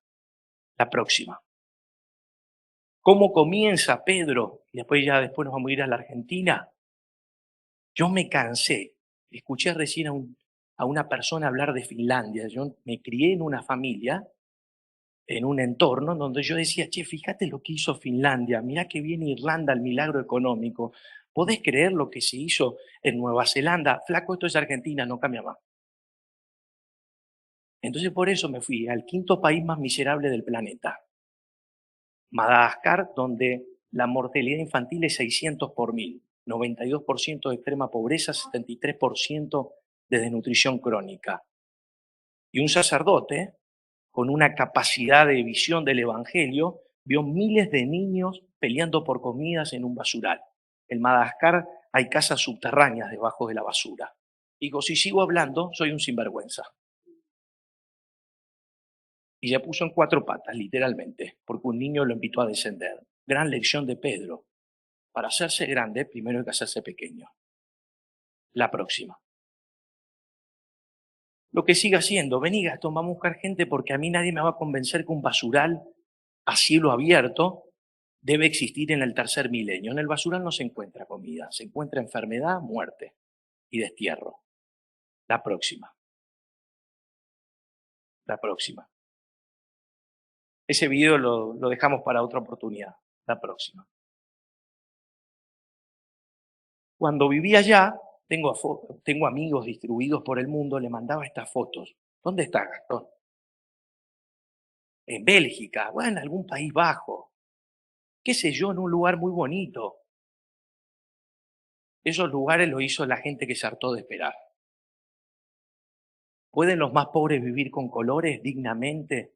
Speaker 5: La próxima. ¿Cómo comienza Pedro? Y después nos vamos a ir a la Argentina. Yo me cansé. Escuché recién a una persona hablar de Finlandia. Yo me crié en una familia, en un entorno donde yo decía, che, fíjate lo que hizo Finlandia, mirá que viene Irlanda, el milagro económico. ¿Podés creer lo que se hizo en Nueva Zelanda? Flaco, esto es Argentina, no cambia más. Entonces por eso me fui al quinto país más miserable del planeta. Madagascar, donde la mortalidad infantil es 600 por 1000, 92% de extrema pobreza, 73% de desnutrición crónica. Y un sacerdote, con una capacidad de visión del Evangelio, vio miles de niños peleando por comidas en un basural. En Madagascar hay casas subterráneas debajo de la basura. Digo, si sigo hablando, soy un sinvergüenza. Y se puso en 4 patas, literalmente, porque un niño lo invitó a descender. Gran lección de Pedro. Para hacerse grande, primero hay que hacerse pequeño. La próxima. Lo que siga siendo, vení Gastón, vamos a buscar gente porque a mí nadie me va a convencer que un basural a cielo abierto debe existir en el tercer milenio. En el basural no se encuentra comida, se encuentra enfermedad, muerte y destierro. La próxima. La próxima. Ese video lo dejamos para otra oportunidad. La próxima. Cuando vivía allá, tengo amigos distribuidos por el mundo, le mandaba estas fotos. ¿Dónde está Gastón? en Bélgica, o en algún país bajo, qué sé yo, en un lugar muy bonito. Esos lugares lo hizo la gente que se hartó de esperar. ¿Pueden los más pobres vivir con colores dignamente,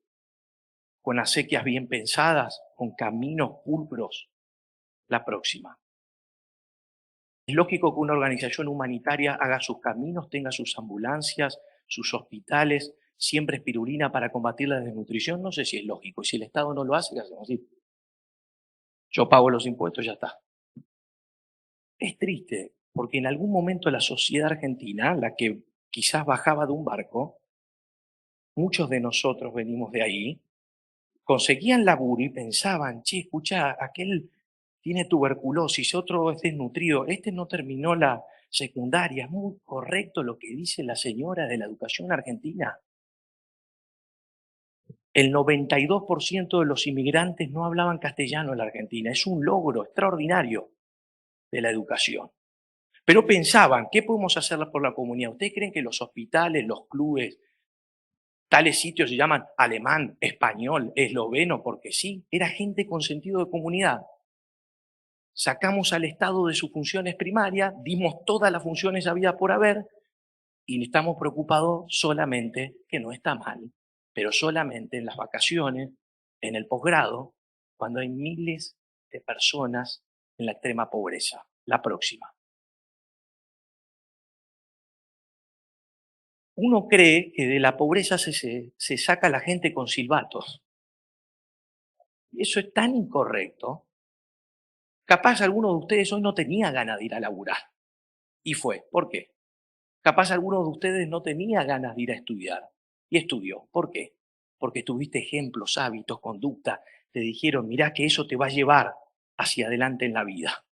Speaker 5: con acequias bien pensadas, con caminos pulcros? La próxima. Es lógico que una organización humanitaria haga sus caminos, tenga sus ambulancias, sus hospitales, siempre espirulina para combatir la desnutrición. No sé si es lógico. Y si el Estado no lo hace, ¿qué hacemos? Sí. Yo pago los impuestos, ya está. Es triste, porque en algún momento la sociedad argentina, la que quizás bajaba de un barco, muchos de nosotros venimos de ahí, conseguían laburo y pensaban, che, escucha, aquel tiene tuberculosis, otro es desnutrido, este no terminó la secundaria. Es muy correcto lo que dice la señora de la educación argentina. El 92% de los inmigrantes no hablaban castellano en la Argentina. Es un logro extraordinario de la educación. Pero pensaban, ¿qué podemos hacer por la comunidad? ¿Ustedes creen que los hospitales, los clubes, tales sitios se llaman alemán, español, esloveno? Porque sí, era gente con sentido de comunidad. Sacamos al Estado de sus funciones primarias, dimos todas las funciones habidas por haber y estamos preocupados solamente, que no está mal, pero solamente en las vacaciones, en el posgrado, cuando hay miles de personas en la extrema pobreza. La próxima. Uno cree que de la pobreza se saca a la gente con silbatos. Y eso es tan incorrecto. Capaz alguno de ustedes hoy no tenía ganas de ir a laburar. Y fue. ¿Por qué? Capaz alguno de ustedes no tenía ganas de ir a estudiar. Y estudió. ¿Por qué? Porque tuviste ejemplos, hábitos, conducta. Te dijeron, mirá que eso te va a llevar hacia adelante en la vida.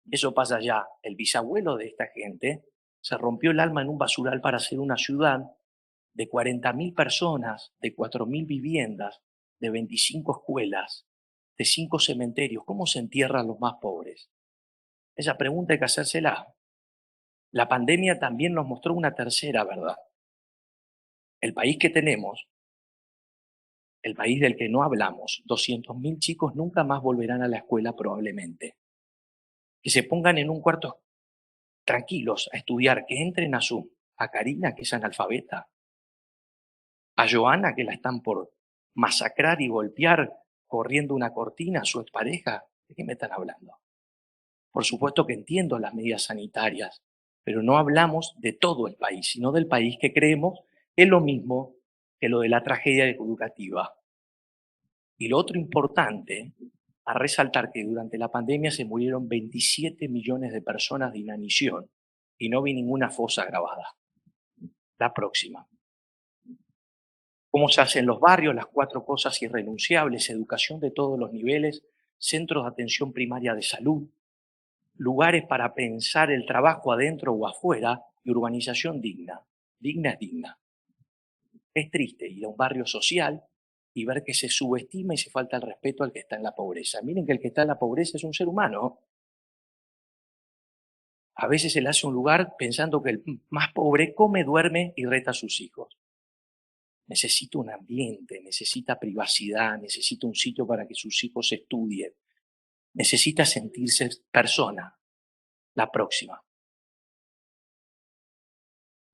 Speaker 5: Eso pasa ya. El bisabuelo de esta gente se rompió el alma en un basural para hacer una ciudad de 40.000 personas, de 4.000 viviendas, de 25 escuelas, de 5 cementerios. ¿Cómo se entierran los más pobres? Esa pregunta hay que hacérsela. La pandemia también nos mostró una tercera verdad. El país que tenemos, el país del que no hablamos, 200.000 chicos nunca más volverán a la escuela probablemente. Que se pongan en un cuarto tranquilos a estudiar, que entren a Zoom. A Karina, que es analfabeta, a Joana, que la están por masacrar y golpear corriendo una cortina, a su expareja. ¿De qué me están hablando? Por supuesto que entiendo las medidas sanitarias, pero no hablamos de todo el país, sino del país que creemos es lo mismo que lo de la tragedia educativa. Y lo otro importante, a resaltar que durante la pandemia se murieron 27 millones de personas de inanición y no vi ninguna fosa grabada. La próxima. ¿Cómo se hacen los barrios? Las 4 cosas irrenunciables: educación de todos los niveles, centros de atención primaria de salud, lugares para pensar el trabajo adentro o afuera y urbanización digna. Digna es digna. Es triste ir a un barrio social y ver que se subestima y se falta el respeto al que está en la pobreza. Miren que el que está en la pobreza es un ser humano. A veces se le hace un lugar pensando que el más pobre come, duerme y reta a sus hijos. Necesita un ambiente, necesita privacidad, necesita un sitio para que sus hijos estudien. Necesita sentirse persona. La próxima.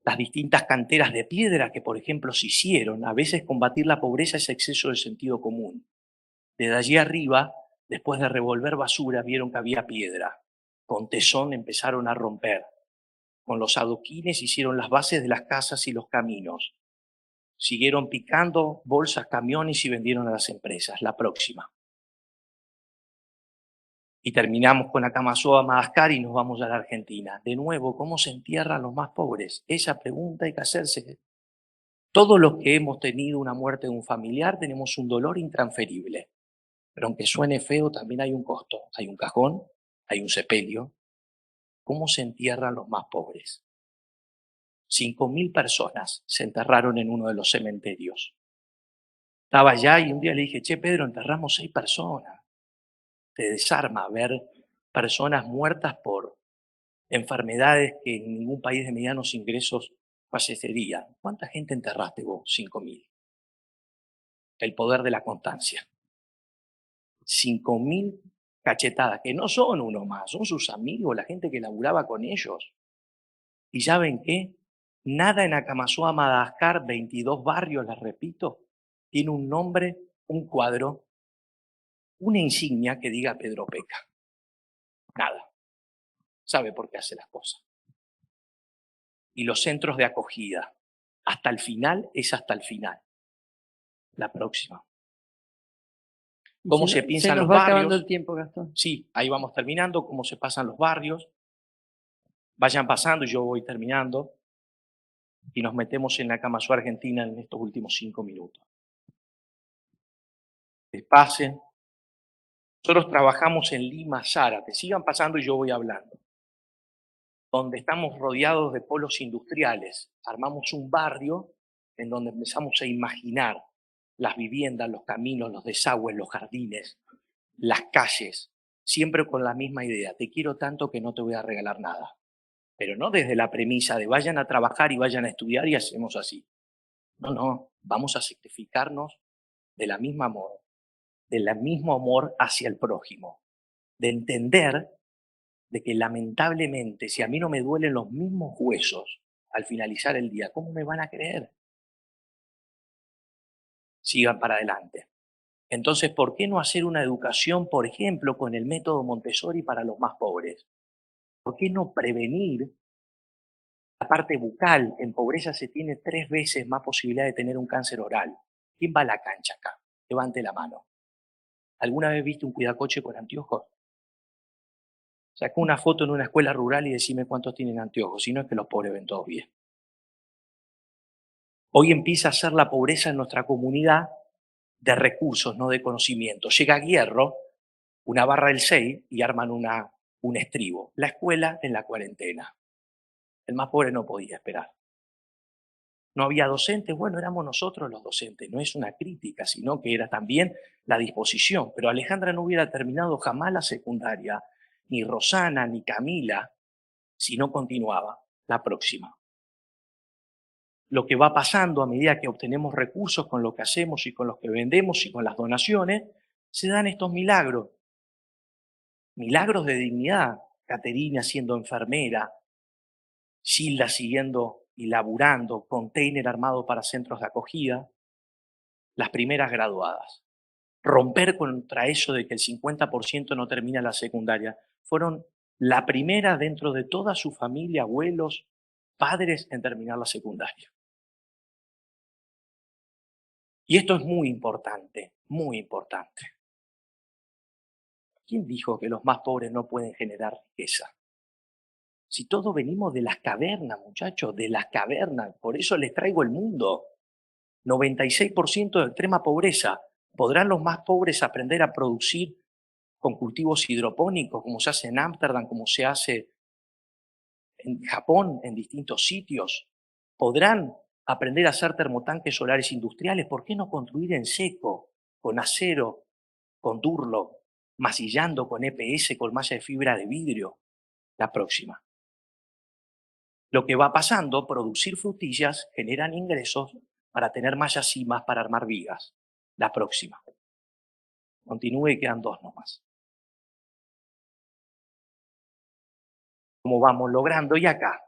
Speaker 5: Las distintas canteras de piedra que, por ejemplo, se hicieron. A veces combatir la pobreza es exceso de sentido común. Desde allí arriba, después de revolver basura, vieron que había piedra. Con tesón empezaron a romper. Con los adoquines hicieron las bases de las casas y los caminos. Siguieron picando bolsas, camiones y vendieron a las empresas. La próxima. Y terminamos con Acamasoa, Madagascar y nos vamos a la Argentina. De nuevo, ¿cómo se entierran los más pobres? Esa pregunta hay que hacerse. Todos los que hemos tenido una muerte de un familiar tenemos un dolor intransferible. Pero aunque suene feo, también hay un costo. Hay un cajón, hay un sepelio. ¿Cómo se entierran los más pobres? 5.000 personas se enterraron en uno de los cementerios. Estaba allá y un día le dije, che, Pedro, enterramos 6 personas. Te desarma ver personas muertas por enfermedades que en ningún país de medianos ingresos fallecerían. ¿Cuánta gente enterraste vos? 5.000. el poder de la constancia. 5.000 cachetadas, que no son uno más, son sus amigos, la gente que laburaba con ellos. ¿Y saben qué? Nada en Acamazúa, Madagascar, 22 barrios, les repito, tiene un nombre, un cuadro, una insignia que diga Pedro Peca. Nada. Sabe por qué hace las cosas. Y los centros de acogida, hasta el final es hasta el final. La próxima. ¿Cómo se piensan los
Speaker 2: nos va acabando
Speaker 5: barrios?
Speaker 2: el tiempo, Gastón.
Speaker 5: Sí, ahí vamos terminando. ¿Cómo se pasan los barrios? Vayan pasando y yo voy terminando. Y nos metemos en la Acamazúa Argentina en estos últimos 5 minutos. Que pasen. Nosotros trabajamos en Lima, Zárate. Sigan pasando y yo voy hablando. Donde estamos rodeados de polos industriales. Armamos un barrio en donde empezamos a imaginar las viviendas, los caminos, los desagües, los jardines, las calles, siempre con la misma idea. Te quiero tanto que no te voy a regalar nada. Pero no desde la premisa de vayan a trabajar y vayan a estudiar y hacemos así. No, vamos a sacrificarnos de la misma amor, del mismo amor hacia el prójimo, de entender de que lamentablemente si a mí no me duelen los mismos huesos al finalizar el día, ¿cómo me van a creer? Sigan para adelante. Entonces, ¿por qué no hacer una educación, por ejemplo, con el método Montessori para los más pobres? ¿Por qué no prevenir la parte bucal? En pobreza se tiene 3 veces más posibilidad de tener un cáncer oral. ¿Quién va a la cancha acá? Levante la mano. ¿Alguna vez viste un cuidacoche con anteojos? Sacá una foto en una escuela rural y decime cuántos tienen anteojos, si no es que los pobres ven todos bien. Hoy empieza a ser la pobreza en nuestra comunidad de recursos, no de conocimiento. Llega Hierro, una barra del 6 y arman un estribo. La escuela en la cuarentena. El más pobre no podía esperar. No había docentes, bueno, éramos nosotros los docentes, no es una crítica, sino que era también la disposición. Pero Alejandra no hubiera terminado jamás la secundaria, ni Rosana, ni Camila, si no continuaba la próxima. Lo que va pasando a medida que obtenemos recursos con lo que hacemos y con los que vendemos y con las donaciones, se dan estos milagros. Milagros de dignidad. Caterina siendo enfermera, Gilda siguiendo y laburando, container armado para centros de acogida, las primeras graduadas. Romper contra eso de que el 50% no termina la secundaria. Fueron la primera dentro de toda su familia, abuelos, padres, en terminar la secundaria. Y esto es muy importante, muy importante. ¿Quién dijo que los más pobres no pueden generar riqueza? Si todos venimos de las cavernas, muchachos, de las cavernas, por eso les traigo el mundo. 96% de extrema pobreza. ¿Podrán los más pobres aprender a producir con cultivos hidropónicos, como se hace en Ámsterdam, como se hace en Japón, en distintos sitios? ¿Podrán aprender a hacer termotanques solares industriales? ¿Por qué no construir en seco, con acero, con Durlock, masillando con EPS, con malla de fibra de vidrio? La próxima. Lo que va pasando, producir frutillas generan ingresos para tener mallas cimas para armar vigas. La próxima. Continúe y quedan 2 nomás. ¿Cómo vamos logrando? Y acá.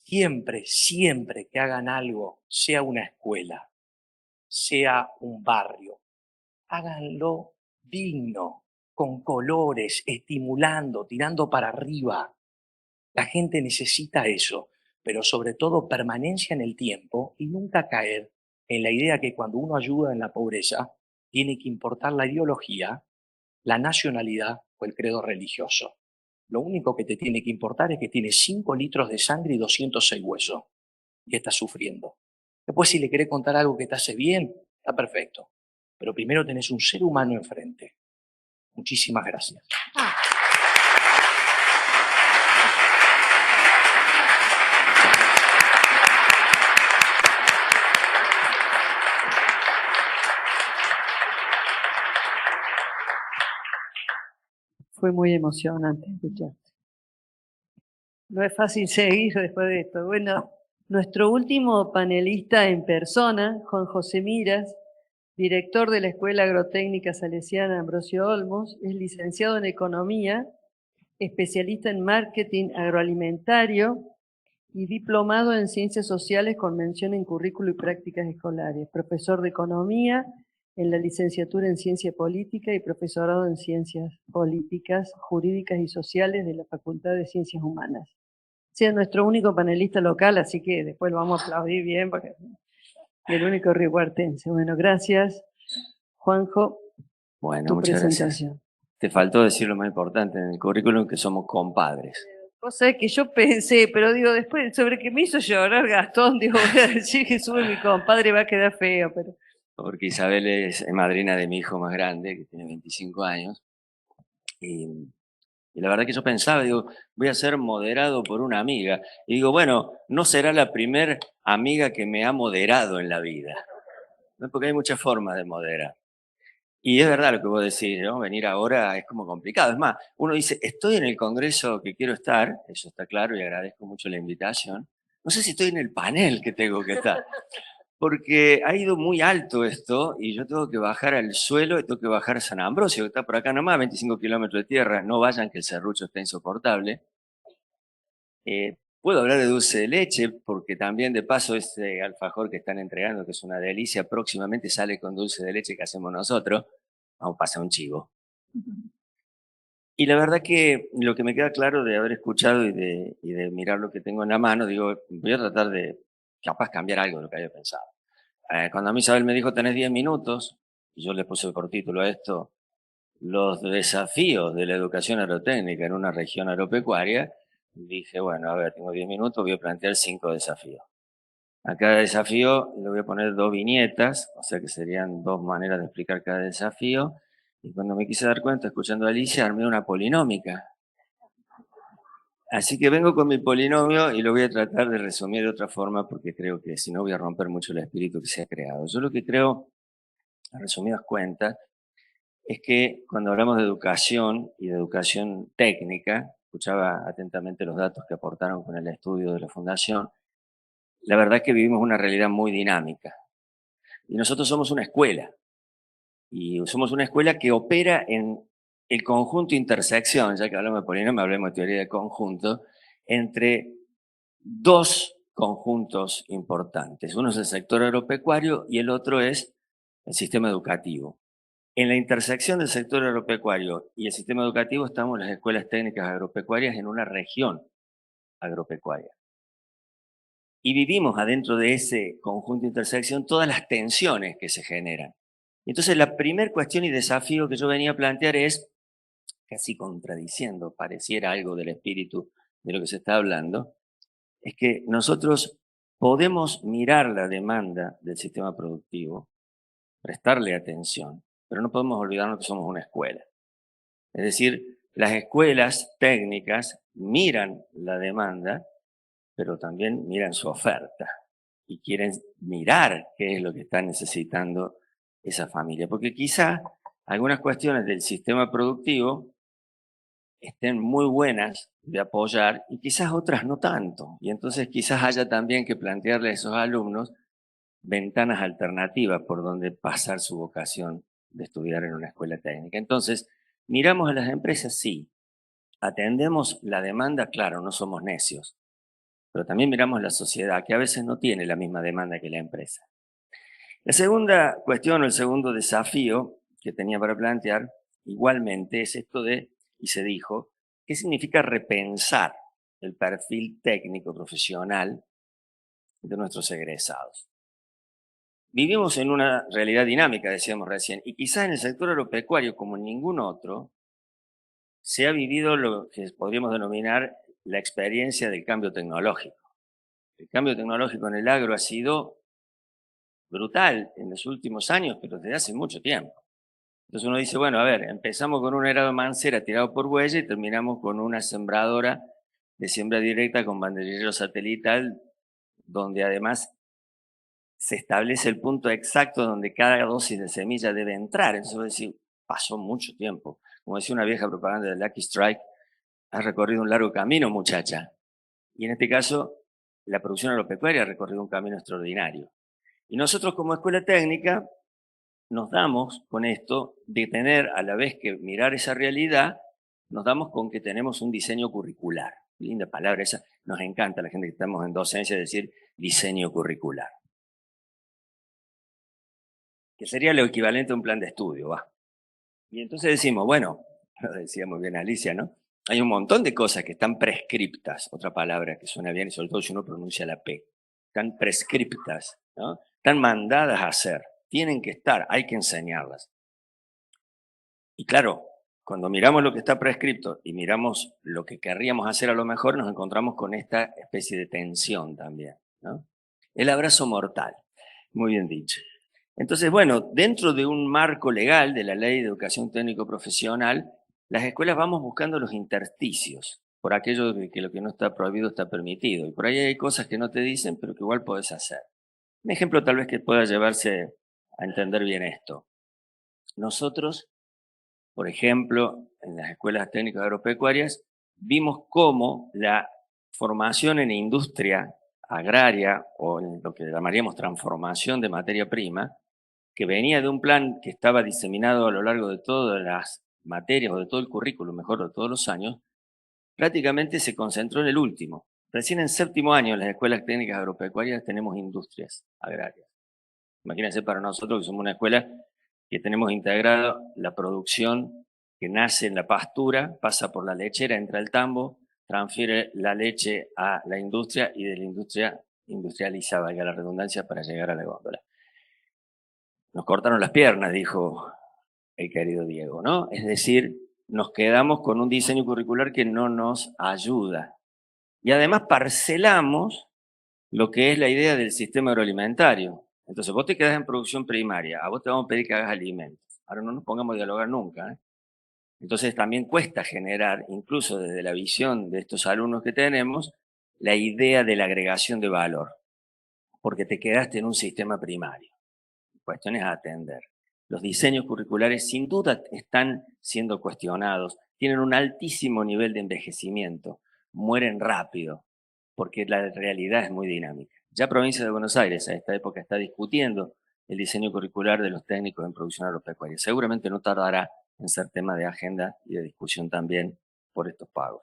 Speaker 5: Siempre que hagan algo, sea una escuela, sea un barrio, háganlo digno, con colores, estimulando, tirando para arriba. La gente necesita eso, pero sobre todo permanencia en el tiempo y nunca caer en la idea que cuando uno ayuda en la pobreza, tiene que importar la ideología, la nacionalidad o el credo religioso. Lo único que te tiene que importar es que tienes 5 litros de sangre y 206 huesos y estás sufriendo. Después, si le querés contar algo que te hace bien, está perfecto. Pero primero tenés un ser humano enfrente. Muchísimas gracias.
Speaker 2: Fue muy emocionante escucharte. No es fácil seguir después de esto. Bueno, nuestro último panelista en persona, Juan José Miras, director de la Escuela Agrotécnica Salesiana Ambrosio Olmos, es licenciado en Economía, especialista en Marketing Agroalimentario y diplomado en Ciencias Sociales con mención en Currículo y Prácticas Escolares, profesor de Economía en la licenciatura en Ciencia Política y profesorado en Ciencias Políticas, Jurídicas y Sociales de la Facultad de Ciencias Humanas. Sea nuestro único panelista local, así que después lo vamos a aplaudir bien, porque el único riocuartense. Bueno, gracias, Juanjo,
Speaker 6: Bueno,
Speaker 2: tu
Speaker 6: muchas
Speaker 2: presentación.
Speaker 6: gracias. Te faltó decir lo más importante en el currículum, que somos compadres.
Speaker 2: Vos sabés que yo pensé, pero digo, después, sobre que me hizo llorar Gastón, digo, voy a decir que sube mi compadre, va a quedar feo, pero...
Speaker 6: Porque Isabel es madrina de mi hijo más grande, que tiene 25 años. Y la verdad que yo pensaba, digo, voy a ser moderado por una amiga. Y digo, bueno, no será la primer amiga que me ha moderado en la vida. ¿No? Porque hay muchas formas de moderar. Y es verdad lo que vos decís, ¿no? Venir ahora es como complicado. Es más, uno dice, estoy en el congreso que quiero estar, eso está claro y agradezco mucho la invitación. No sé si estoy en el panel que tengo que estar, porque ha ido muy alto esto y yo tengo que bajar al suelo y tengo que bajar a San Ambrosio, que está por acá nomás, 25 kilómetros de tierra. No vayan que el serrucho está insoportable. Puedo hablar de dulce de leche, porque también de paso este alfajor que están entregando, que es una delicia, próximamente sale con dulce de leche que hacemos nosotros. Vamos a pasar un chivo. Y la verdad que lo que me queda claro de haber escuchado y de mirar lo que tengo en la mano, digo, voy a tratar de capaz cambiar algo de lo que había pensado. Cuando a mí Isabel me dijo, tenés 10 minutos, y yo le puse por título a esto, los desafíos de la educación agrotécnica en una región agropecuaria, dije, bueno, a ver, tengo 10 minutos, voy a plantear 5 desafíos. A cada desafío le voy a poner 2 viñetas, o sea que serían 2 maneras de explicar cada desafío. Y cuando me quise dar cuenta, escuchando a Alicia, armé una polinómica. Así que vengo con mi polinomio y lo voy a tratar de resumir de otra forma, porque creo que si no voy a romper mucho el espíritu que se ha creado. Yo lo que creo, a resumidas cuentas, es que cuando hablamos de educación y de educación técnica, escuchaba atentamente los datos que aportaron con el estudio de la Fundación, la verdad es que vivimos una realidad muy dinámica. Y nosotros somos una escuela. Y somos una escuela que opera en el conjunto intersección, ya que hablamos de polinomio, hablemos de teoría de conjunto, entre 2 conjuntos importantes. Uno es el sector agropecuario y el otro es el sistema educativo. En la intersección del sector agropecuario y el sistema educativo estamos las escuelas técnicas agropecuarias en una región agropecuaria. Y vivimos adentro de ese conjunto de intersección todas las tensiones que se generan. Entonces, la primera cuestión y desafío que yo venía a plantear es, casi contradiciendo, pareciera algo del espíritu de lo que se está hablando, es que nosotros podemos mirar la demanda del sistema productivo, prestarle atención, pero no podemos olvidarnos que somos una escuela. Es decir, las escuelas técnicas miran la demanda, pero también miran su oferta y quieren mirar qué es lo que está necesitando esa familia. Porque quizá algunas cuestiones del sistema productivo estén muy buenas de apoyar y quizás otras no tanto. Y entonces quizás haya también que plantearle a esos alumnos ventanas alternativas por donde pasar su vocación de estudiar en una escuela técnica. Entonces, miramos a las empresas, sí. Atendemos la demanda, claro, no somos necios. Pero también miramos la sociedad, que a veces no tiene la misma demanda que la empresa. La segunda cuestión o el segundo desafío que tenía para plantear, igualmente, es esto de, y se dijo, ¿qué significa repensar el perfil técnico profesional de nuestros egresados? Vivimos en una realidad dinámica, decíamos recién, y quizás en el sector agropecuario, como en ningún otro, se ha vivido lo que podríamos denominar la experiencia del cambio tecnológico. El cambio tecnológico en el agro ha sido brutal en los últimos años, pero desde hace mucho tiempo. Entonces uno dice, bueno, a ver, empezamos con un arado mancera tirado por bueyes y terminamos con una sembradora de siembra directa con banderillero satelital, donde además se establece el punto exacto donde cada dosis de semilla debe entrar. Entonces, es decir, pasó mucho tiempo. Como decía una vieja propaganda de Lucky Strike, has recorrido un largo camino, muchacha. Y en este caso, la producción agropecuaria ha recorrido un camino extraordinario. Y nosotros como escuela técnica nos damos con esto de tener, a la vez que mirar esa realidad, nos damos con que tenemos un diseño curricular. Linda palabra esa, nos encanta a la gente que estamos en docencia decir diseño curricular. Que sería lo equivalente a un plan de estudio, ¿va? Y entonces decimos, bueno, lo decía muy bien Alicia, ¿no? Hay un montón de cosas que están prescriptas, otra palabra que suena bien, y sobre todo si uno pronuncia la P. Están prescriptas, ¿no? Están mandadas a hacer, tienen que estar, hay que enseñarlas. Y claro, cuando miramos lo que está prescripto y miramos lo que querríamos hacer a lo mejor, nos encontramos con esta especie de tensión también, ¿no? El abrazo mortal, muy bien dicho. Entonces, bueno, dentro de un marco legal de la Ley de Educación Técnico Profesional, las escuelas vamos buscando los intersticios, por aquello de que lo que no está prohibido está permitido. Y por ahí hay cosas que no te dicen, pero que igual podés hacer. Un ejemplo tal vez que pueda llevarse a entender bien esto. Nosotros, por ejemplo, en las escuelas técnicas agropecuarias, vimos cómo la formación en industria agraria, o en lo que llamaríamos transformación de materia prima, que venía de un plan que estaba diseminado a lo largo de todas las materias o de todo el currículo, mejor de todos los años, prácticamente se concentró en el último. Recién en séptimo año en las escuelas técnicas agropecuarias tenemos industrias agrarias. Imagínense para nosotros que somos una escuela que tenemos integrada la producción que nace en la pastura, pasa por la lechera, entra al tambo, transfiere la leche a la industria y de la industria industrializa, valga la redundancia, para llegar a la góndola. Nos cortaron las piernas, dijo el querido Diego, ¿no? Es decir, nos quedamos con un diseño curricular que no nos ayuda. Y además parcelamos lo que es la idea del sistema agroalimentario. Entonces, vos te quedás en producción primaria, a vos te vamos a pedir que hagas alimentos. Ahora no nos pongamos a dialogar nunca, ¿eh? Entonces también cuesta generar, incluso desde la visión de estos alumnos que tenemos, la idea de la agregación de valor, porque te quedaste en un sistema primario. Cuestiones a atender. Los diseños curriculares sin duda están siendo cuestionados, tienen un altísimo nivel de envejecimiento, mueren rápido, porque la realidad es muy dinámica. Ya Provincia de Buenos Aires a esta época está discutiendo el diseño curricular de los técnicos en producción agropecuaria. Seguramente no tardará en ser tema de agenda y de discusión también por estos pagos.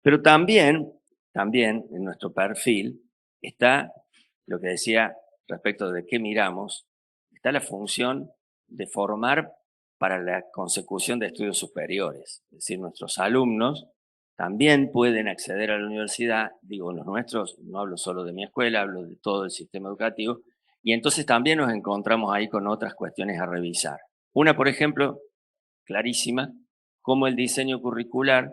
Speaker 6: Pero también en nuestro perfil está lo que decía respecto de qué miramos, está la función de formar para la consecución de estudios superiores. Es decir, nuestros alumnos también pueden acceder a la universidad, digo los nuestros, no hablo solo de mi escuela, hablo de todo el sistema educativo, y entonces también nos encontramos ahí con otras cuestiones a revisar. Una, por ejemplo, clarísima, como el diseño curricular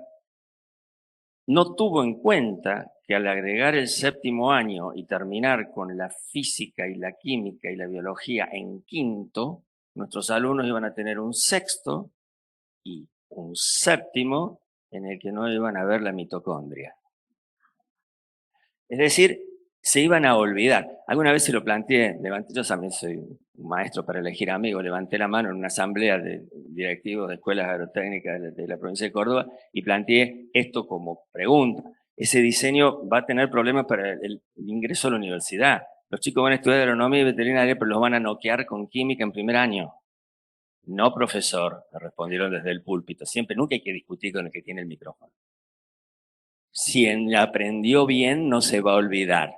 Speaker 6: no tuvo en cuenta que al agregar el séptimo año y terminar con la física y la química y la biología en quinto, nuestros alumnos iban a tener un sexto y un séptimo en el que no iban a ver la mitocondria. Es decir, se iban a olvidar. Alguna vez se lo planteé, yo también soy un maestro para elegir amigos, levanté la mano en una asamblea de directivos de escuelas agrotécnicas de la provincia de Córdoba y planteé esto como pregunta. Ese diseño va a tener problemas para el ingreso a la universidad. Los chicos van a estudiar agronomía y veterinaria, pero los van a noquear con química en primer año. No, profesor, me respondieron desde el púlpito. Siempre, nunca hay que discutir con el que tiene el micrófono. Si aprendió bien, no se va a olvidar.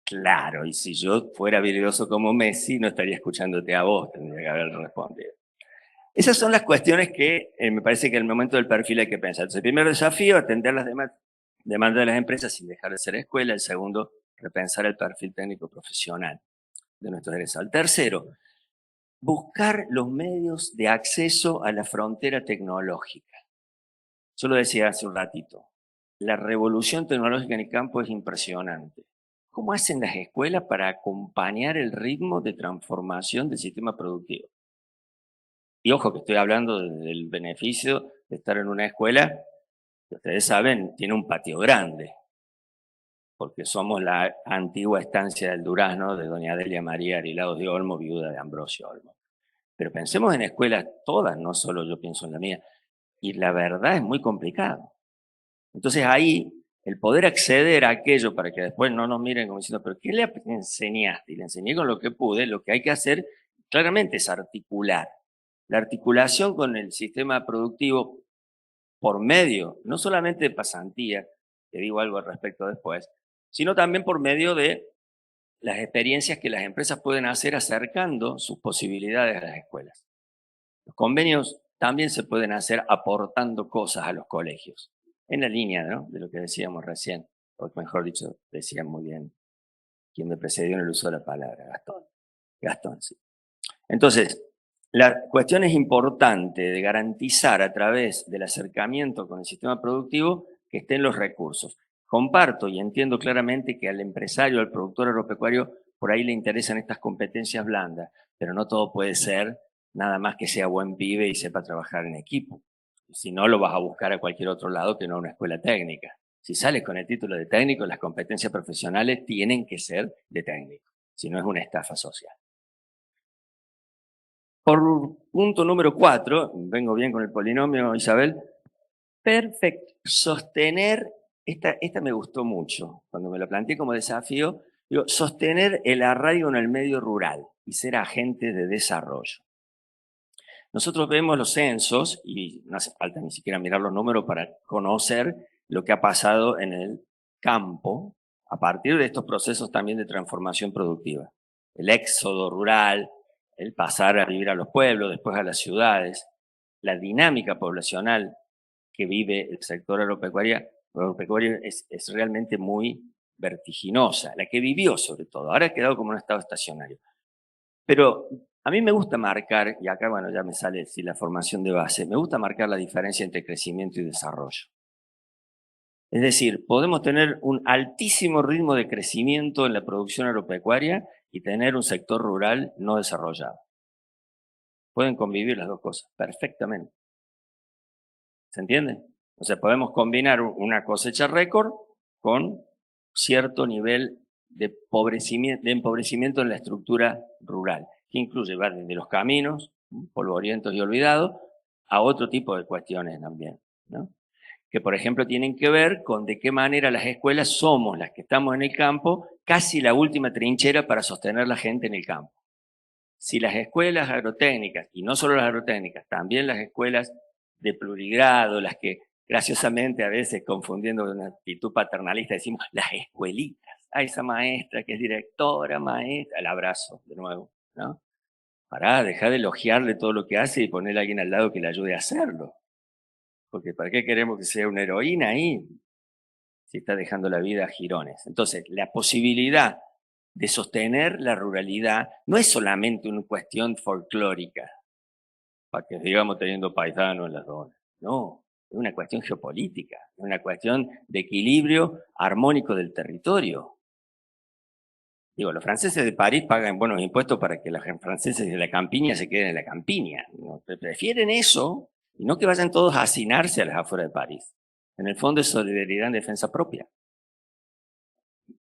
Speaker 6: Claro, y si yo fuera habilidoso como Messi, no estaría escuchándote a vos, tendría que haber respondido. Esas son las cuestiones que me parece que en el momento del perfil hay que pensar. Entonces, el primer desafío, atender las demandas de las empresas sin dejar de ser escuela. El segundo, repensar el perfil técnico profesional de nuestros egresados. El tercero, buscar los medios de acceso a la frontera tecnológica. Yo lo decía hace un ratito, la revolución tecnológica en el campo es impresionante. ¿Cómo hacen las escuelas para acompañar el ritmo de transformación del sistema productivo? Y ojo que estoy hablando del beneficio de estar en una escuela que ustedes saben tiene un patio grande, porque somos la antigua estancia del Durazno de doña Delia María Arilados de Olmo, viuda de Ambrosio Olmo. Pero pensemos en escuelas todas, no solo yo pienso en la mía, y la verdad es muy complicado. Entonces ahí el poder acceder a aquello para que después no nos miren como diciendo, pero ¿qué le enseñaste? Y le enseñé con lo que pude, lo que hay que hacer claramente es articular. La articulación con el sistema productivo por medio, no solamente de pasantía, te digo algo al respecto después, sino también por medio de las experiencias que las empresas pueden hacer acercando sus posibilidades a las escuelas. Los convenios también se pueden hacer aportando cosas a los colegios, en la línea, ¿no?, de lo que decíamos recién, o mejor dicho, decía muy bien quien me precedió en el uso de la palabra, Gastón, sí. Entonces, la cuestión es importante de garantizar a través del acercamiento con el sistema productivo que estén los recursos. Comparto y entiendo claramente que al empresario, al productor agropecuario, por ahí le interesan estas competencias blandas, pero no todo puede ser nada más que sea buen pibe y sepa trabajar en equipo. Si no, lo vas a buscar a cualquier otro lado que no a una escuela técnica. Si sales con el título de técnico, las competencias profesionales tienen que ser de técnico, si no es una estafa social. Por punto número 4, vengo bien con el polinomio, Isabel.
Speaker 2: Perfecto.
Speaker 6: Sostener, esta me gustó mucho, cuando me lo planteé como desafío, digo, sostener el arraigo en el medio rural y ser agente de desarrollo. Nosotros vemos los censos, y no hace falta ni siquiera mirar los números para conocer lo que ha pasado en el campo a partir de estos procesos también de transformación productiva. El éxodo rural, el pasar a vivir a los pueblos, después a las ciudades, la dinámica poblacional que vive el sector agropecuario es realmente muy vertiginosa, la que vivió sobre todo, ahora ha quedado como un estado estacionario. Pero a mí me gusta marcar, y acá bueno ya me sale la formación de base, me gusta marcar la diferencia entre crecimiento y desarrollo. Es decir, podemos tener un altísimo ritmo de crecimiento en la producción agropecuaria y tener un sector rural no desarrollado. Pueden convivir las dos cosas perfectamente. ¿Se entiende? O sea, podemos combinar una cosecha récord con cierto nivel de empobrecimiento en la estructura rural, que incluye va desde los caminos, polvorientos y olvidados, a otro tipo de cuestiones también, ¿no?, que por ejemplo tienen que ver con de qué manera las escuelas somos las que estamos en el campo, casi la última trinchera para sostener la gente en el campo. Si las escuelas agrotécnicas, y no solo las agrotécnicas, también las escuelas de plurigrado, las que graciosamente a veces confundiendo con una actitud paternalista decimos las escuelitas, a esa maestra que es directora, maestra, el abrazo de nuevo, ¿no? Para dejar de elogiarle todo lo que hace y ponerle a alguien al lado que le ayude a hacerlo. Porque ¿para qué queremos que sea una heroína ahí si está dejando la vida a jirones? Entonces, la posibilidad de sostener la ruralidad no es solamente una cuestión folclórica, para que sigamos teniendo paisanos en las zonas. No, es una cuestión geopolítica, es una cuestión de equilibrio armónico del territorio. Digo, los franceses de París pagan buenos impuestos para que los franceses de la campiña se queden en la campiña, ¿no? Prefieren eso y no que vayan todos a hacinarse a las afueras de París. En el fondo es solidaridad en defensa propia.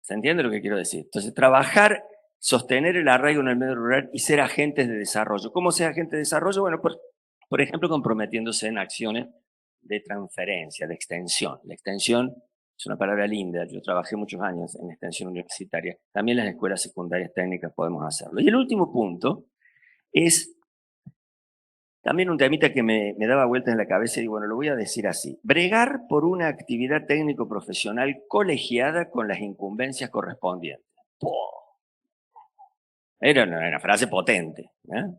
Speaker 6: ¿Se entiende lo que quiero decir? Entonces, trabajar, sostener el arraigo en el medio rural y ser agentes de desarrollo. ¿Cómo ser agentes de desarrollo? Bueno, por ejemplo, comprometiéndose en acciones de transferencia, de extensión. La extensión es una palabra linda. Yo trabajé muchos años en extensión universitaria. También en las escuelas secundarias técnicas podemos hacerlo. Y el último punto es también un temita que me daba vueltas en la cabeza y bueno, lo voy a decir así. Bregar por una actividad técnico-profesional colegiada con las incumbencias correspondientes. ¡Poh! Era una frase potente, ¿eh?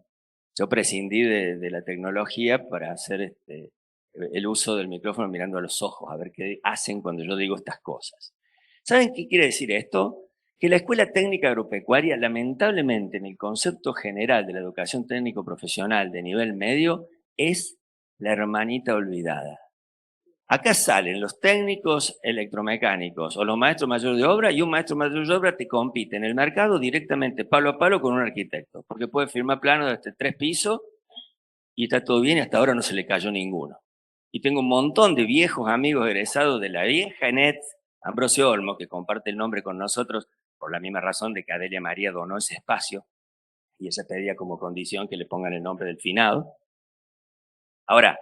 Speaker 6: Yo prescindí de la tecnología para hacer el uso del micrófono mirando a los ojos, a ver qué hacen cuando yo digo estas cosas. ¿Saben qué quiere decir esto? Que la Escuela Técnica Agropecuaria, lamentablemente, en el concepto general de la educación técnico-profesional de nivel medio, es la hermanita olvidada. Acá salen los técnicos electromecánicos o los maestros mayores de obra y un maestro mayor de obra te compite en el mercado directamente palo a palo con un arquitecto, porque puede firmar planos de 3 pisos y está todo bien y hasta ahora no se le cayó ninguno. Y tengo un montón de viejos amigos egresados de la vieja ENET, Ambrosio Olmo, que comparte el nombre con nosotros por la misma razón de que Adelia María donó ese espacio y ella pedía como condición que le pongan el nombre del finado. Ahora,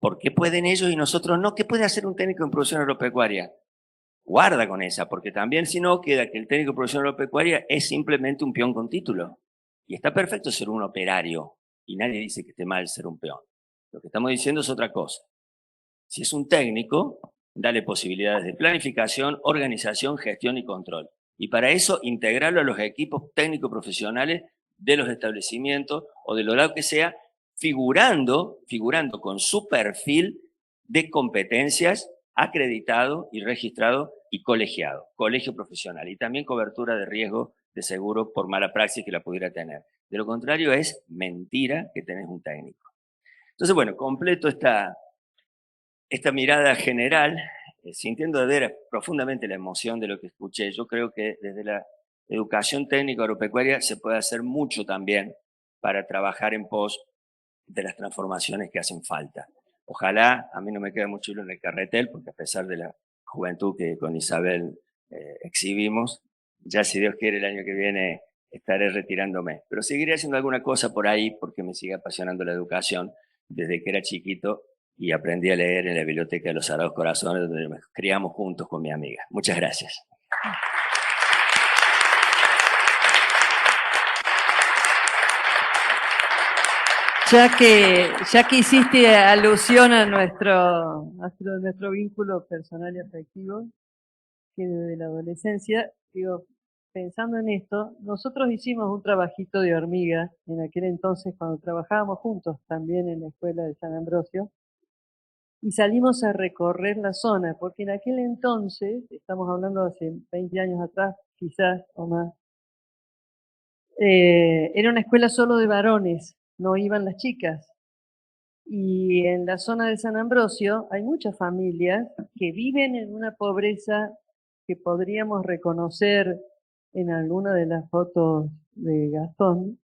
Speaker 6: ¿por qué pueden ellos y nosotros no? ¿Qué puede hacer un técnico en producción agropecuaria? Guarda con esa, porque también si no queda que el técnico en producción agropecuaria es simplemente un peón con título. Y está perfecto ser un operario, y nadie dice que esté mal ser un peón. Lo que estamos diciendo es otra cosa. Si es un técnico, dale posibilidades de planificación, organización, gestión y control. Y para eso, integrarlo a los equipos técnicos profesionales de los establecimientos o de lo lado que sea, figurando con su perfil de competencias acreditado y registrado y colegiado, colegio profesional, y también cobertura de riesgo de seguro por mala praxis que la pudiera tener. De lo contrario, es mentira que tenés un técnico. Entonces, bueno, completo esta mirada general, sintiendo de veras profundamente la emoción de lo que escuché. Yo creo que desde la educación técnica agropecuaria se puede hacer mucho también para trabajar en pos de las transformaciones que hacen falta. Ojalá, a mí no me queda mucho hilo en el carretel, porque a pesar de la juventud que con Isabel exhibimos, ya si Dios quiere el año que viene estaré retirándome. Pero seguiré haciendo alguna cosa por ahí porque me sigue apasionando la educación desde que era chiquito y aprendí a leer en la biblioteca de los Sagrados Corazones, donde nos criamos juntos con mi amiga. Muchas gracias.
Speaker 2: Ya que hiciste alusión a nuestro vínculo personal y afectivo, que desde la adolescencia, digo, pensando en esto, nosotros hicimos un trabajito de hormiga en aquel entonces cuando trabajábamos juntos también en la escuela de San Ambrosio, y salimos a recorrer la zona, porque en aquel entonces, estamos hablando de hace 20 años atrás, quizás o más, era una escuela solo de varones, no iban las chicas. Y en la zona de San Ambrosio hay muchas familias que viven en una pobreza que podríamos reconocer en alguna de las fotos de Gastón,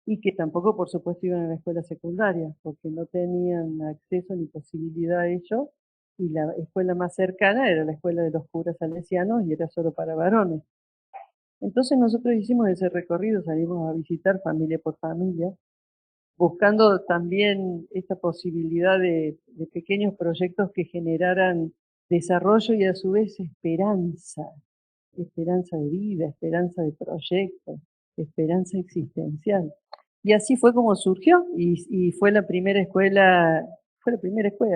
Speaker 2: y que tampoco, por supuesto, iban a la escuela secundaria, porque no tenían acceso ni posibilidad a ello, y la escuela más cercana era la escuela de los curas salesianos y era solo para varones. Entonces nosotros hicimos ese recorrido, salimos a visitar familia por familia, buscando también esta posibilidad de pequeños proyectos que generaran desarrollo y a su vez esperanza de vida, esperanza de proyecto, esperanza existencial. Y así fue como surgió, y fue la primera escuela,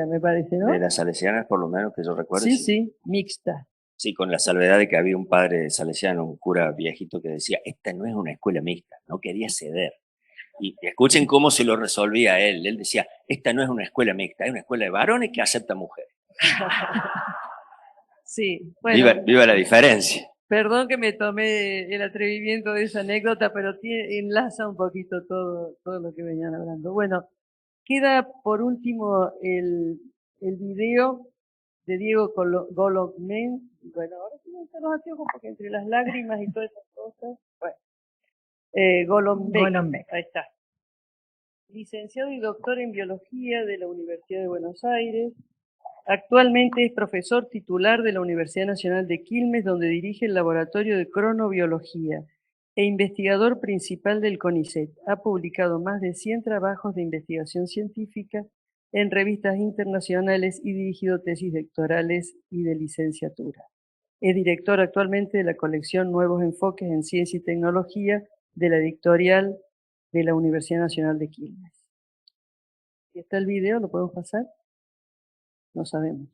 Speaker 2: me parece, ¿no?
Speaker 6: De las salesianas, por lo menos que yo recuerdo.
Speaker 2: Sí, mixta.
Speaker 6: Sí, con la salvedad de que había un padre salesiano, un cura viejito que decía, esta no es una escuela mixta, no quería ceder. Y escuchen cómo se lo resolvía él. Él decía, esta no es una escuela mixta, es una escuela de varones que acepta mujeres.
Speaker 2: Sí, bueno.
Speaker 6: Viva la diferencia.
Speaker 2: Perdón que me tomé el atrevimiento de esa anécdota, pero enlaza un poquito todo lo que venían hablando. Bueno, queda por último el video de Diego Golomén. Bueno, ahora sí me los anteojos porque entre las lágrimas y todas esas cosas. Bueno, Golombek, ahí está. Licenciado y doctor en Biología de la Universidad de Buenos Aires. Actualmente es profesor titular de la Universidad Nacional de Quilmes, donde dirige el Laboratorio de Cronobiología e investigador principal del CONICET. Ha publicado más de 100 trabajos de investigación científica en revistas internacionales y dirigido tesis doctorales y de licenciatura. Es director actualmente de la colección Nuevos Enfoques en Ciencia y Tecnología de la editorial de la Universidad Nacional de Quilmes. ¿Y está el video? ¿Lo podemos pasar? No sabemos.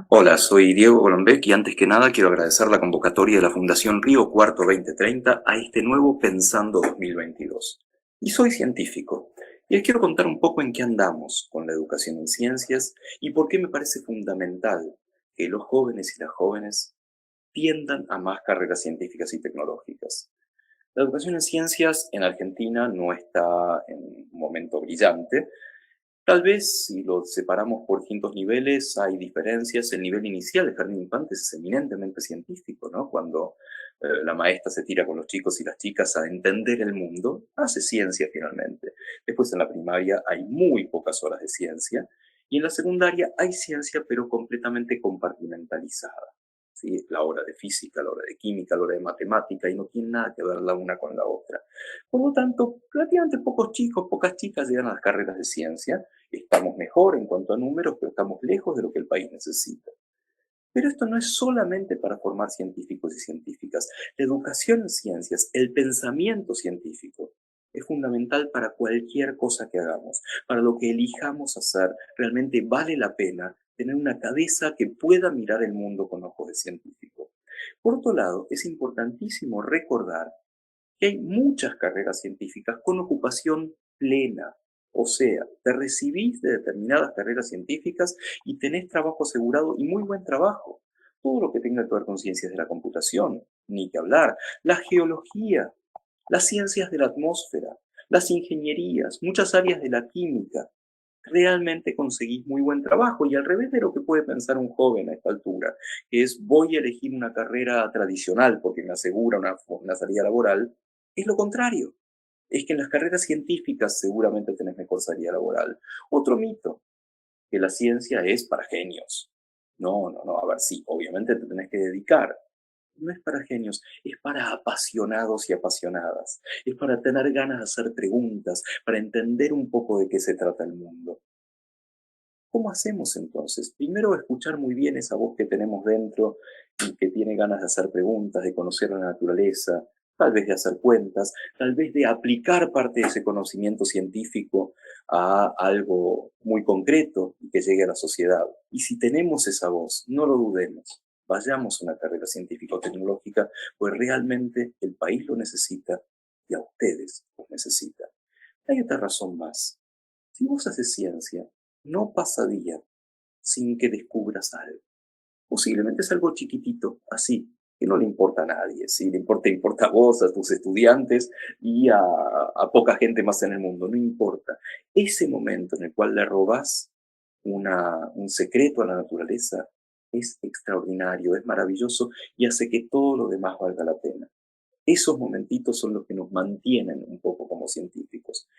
Speaker 7: Hola, soy Diego Golombek y antes que nada quiero agradecer la convocatoria de la Fundación Río Cuarto 2030 a este nuevo Pensando 2022. Y soy científico. Y les quiero contar un poco en qué andamos con la educación en ciencias y por qué me parece fundamental que los jóvenes y las jóvenes tiendan a más carreras científicas y tecnológicas. La educación en ciencias en Argentina no está en un momento brillante. Tal vez si lo separamos por distintos niveles hay diferencias. El nivel inicial de jardín de infantes es eminentemente científico, ¿no? Cuando la maestra se tira con los chicos y las chicas a entender el mundo, hace ciencia finalmente. Después en la primaria hay muy pocas horas de ciencia y en la secundaria hay ciencia pero completamente compartimentalizada. ¿Sí? La hora de física, la hora de química, la hora de matemática, y no tiene nada que ver la una con la otra. Por lo tanto, relativamente pocos chicos, pocas chicas llegan a las carreras de ciencia. Estamos mejor en cuanto a números, pero estamos lejos de lo que el país necesita. Pero esto no es solamente para formar científicos y científicas. La educación en ciencias, el pensamiento científico, es fundamental para cualquier cosa que hagamos, para lo que elijamos hacer. Realmente vale la pena tener una cabeza que pueda mirar el mundo con ojos de científico. Por otro lado, es importantísimo recordar que hay muchas carreras científicas con ocupación plena. O sea, te recibís de determinadas carreras científicas y tenés trabajo asegurado y muy buen trabajo. Todo lo que tenga que ver con ciencias de la computación, ni que hablar. La geología, las ciencias de la atmósfera, las ingenierías, muchas áreas de la química. Realmente conseguís muy buen trabajo y al revés de lo que puede pensar un joven a esta altura, que es voy a elegir una carrera tradicional porque me asegura una salida laboral, es lo contrario. Es que en las carreras científicas seguramente tenés mejor salida laboral. Otro mito, que la ciencia es para genios. No, no, no, a ver, sí, obviamente te tenés que dedicar. No es para genios, es para apasionados y apasionadas. Es para tener ganas de hacer preguntas, para entender un poco de qué se trata el mundo. ¿Cómo hacemos entonces? Primero, escuchar muy bien esa voz que tenemos dentro y que tiene ganas de hacer preguntas, de conocer la naturaleza, tal vez de hacer cuentas, tal vez de aplicar parte de ese conocimiento científico a algo muy concreto y que llegue a la sociedad. Y si tenemos esa voz, no lo dudemos. Vayamos a una carrera científica o tecnológica, pues realmente el país lo necesita y a ustedes los necesita. Hay otra razón más. Si vos haces ciencia, no pasa día sin que descubras algo. Posiblemente es algo chiquitito, así, que no le importa a nadie. Si le importa a vos, a tus estudiantes y a poca gente más en el mundo, no importa. Ese momento en el cual le robás un secreto a la naturaleza es extraordinario, es maravilloso y hace que todo lo demás valga la pena. Esos momentitos son los que nos mantienen un poco como científicos.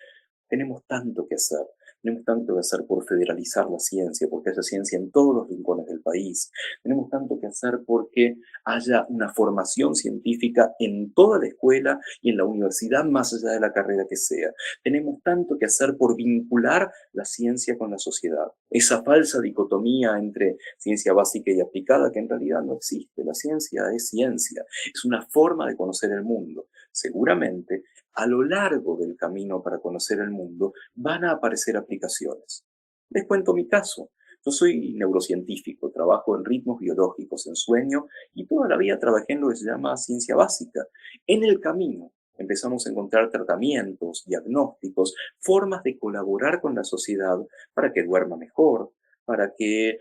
Speaker 7: Tenemos tanto que hacer. Tenemos tanto que hacer por federalizar la ciencia, porque haya ciencia en todos los rincones del país. Tenemos tanto que hacer porque haya una formación científica en toda la escuela y en la universidad, más allá de la carrera que sea. Tenemos tanto que hacer por vincular la ciencia con la sociedad. Esa falsa dicotomía entre ciencia básica y aplicada que en realidad no existe. La ciencia, es una forma de conocer el mundo. Seguramente a lo largo del camino para conocer el mundo van a aparecer aplicaciones. Les cuento mi caso. Yo soy neurocientífico, trabajo en ritmos biológicos, en sueño, y toda la vida trabajé en lo que se llama ciencia básica. En el camino empezamos a encontrar tratamientos, diagnósticos, formas de colaborar con la sociedad para que duerma mejor, para que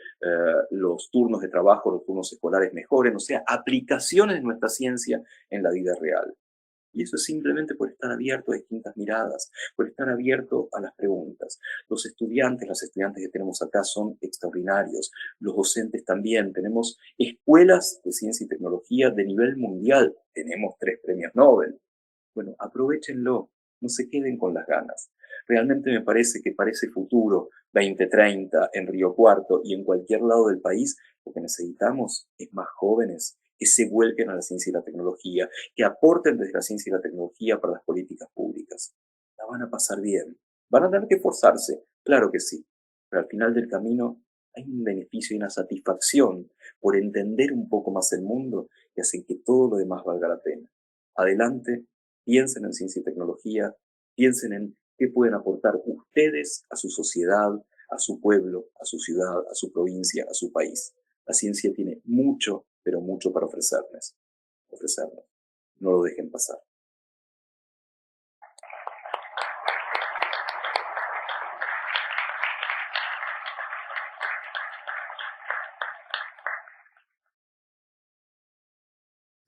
Speaker 7: los turnos de trabajo, los turnos escolares mejoren, o sea, aplicaciones de nuestra ciencia en la vida real. Y eso es simplemente por estar abierto a distintas miradas, por estar abierto a las preguntas. Los estudiantes, las estudiantes que tenemos acá son extraordinarios. Los docentes también. Tenemos escuelas de ciencia y tecnología de nivel mundial. Tenemos 3 premios Nobel. Bueno, aprovéchenlo. No se queden con las ganas. Realmente me parece que para ese futuro 2030 en Río Cuarto y en cualquier lado del país, lo que necesitamos es más jóvenes que se vuelquen a la ciencia y la tecnología, que aporten desde la ciencia y la tecnología para las políticas públicas. La van a pasar bien. ¿Van a tener que esforzarse? Claro que sí. Pero al final del camino hay un beneficio y una satisfacción por entender un poco más el mundo que hacen que todo lo demás valga la pena. Adelante, piensen en ciencia y tecnología, piensen en qué pueden aportar ustedes a su sociedad, a su pueblo, a su ciudad, a su provincia, a su país. La ciencia tiene mucho, pero mucho para ofrecerles. No lo dejen pasar.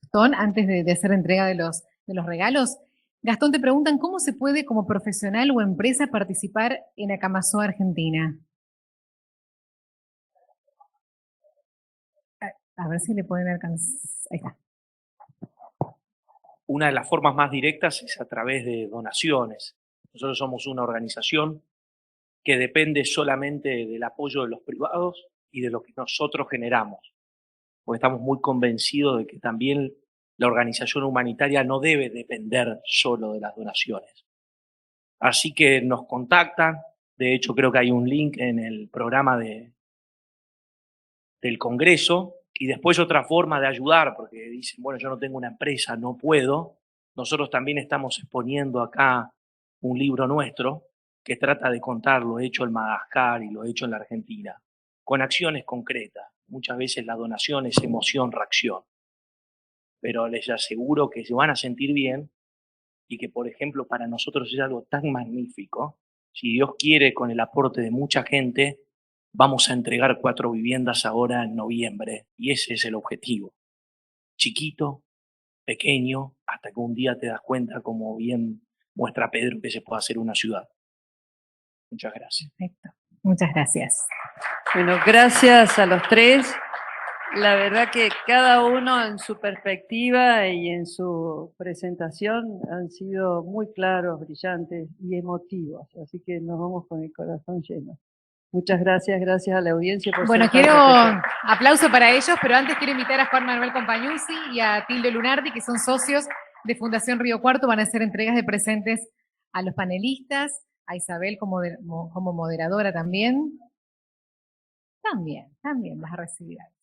Speaker 1: Gastón, antes de hacer entrega de los regalos, Gastón, te preguntan cómo se puede como profesional o empresa participar en Acamazó Argentina. A ver si le pueden alcanzar. Ahí está.
Speaker 5: Una de las formas más directas es a través de donaciones. Nosotros somos una organización que depende solamente del apoyo de los privados y de lo que nosotros generamos, porque estamos muy convencidos de que también la organización humanitaria no debe depender solo de las donaciones. Así que nos contactan, de hecho creo que hay un link en el programa del Congreso Y después otra forma de ayudar, porque dicen, bueno, yo no tengo una empresa, no puedo. Nosotros también estamos exponiendo acá un libro nuestro que trata de contar lo hecho en Madagascar y lo hecho en la Argentina, con acciones concretas. Muchas veces la donación es emoción, reacción. Pero les aseguro que se van a sentir bien y que, por ejemplo, para nosotros es algo tan magnífico. Si Dios quiere, con el aporte de mucha gente, vamos a entregar 4 viviendas ahora en noviembre y ese es el objetivo. Chiquito, pequeño, hasta que un día te das cuenta, como bien muestra Pedro, que se puede hacer una ciudad. Muchas gracias.
Speaker 1: Perfecto. Muchas gracias.
Speaker 2: Bueno, gracias a los tres. La verdad que cada uno en su perspectiva y en su presentación han sido muy claros, brillantes y emotivos. Así que nos vamos con el corazón lleno. Muchas gracias, gracias a la audiencia por
Speaker 1: Bueno,
Speaker 2: ser
Speaker 1: quiero
Speaker 2: parte de
Speaker 1: aplauso para ellos, pero antes quiero invitar a Juan Manuel Compañuzzi y a Tilde Lunardi, que son socios de Fundación Río Cuarto, van a hacer entregas de presentes a los panelistas, a Isabel como moderadora también. También vas a recibir algo.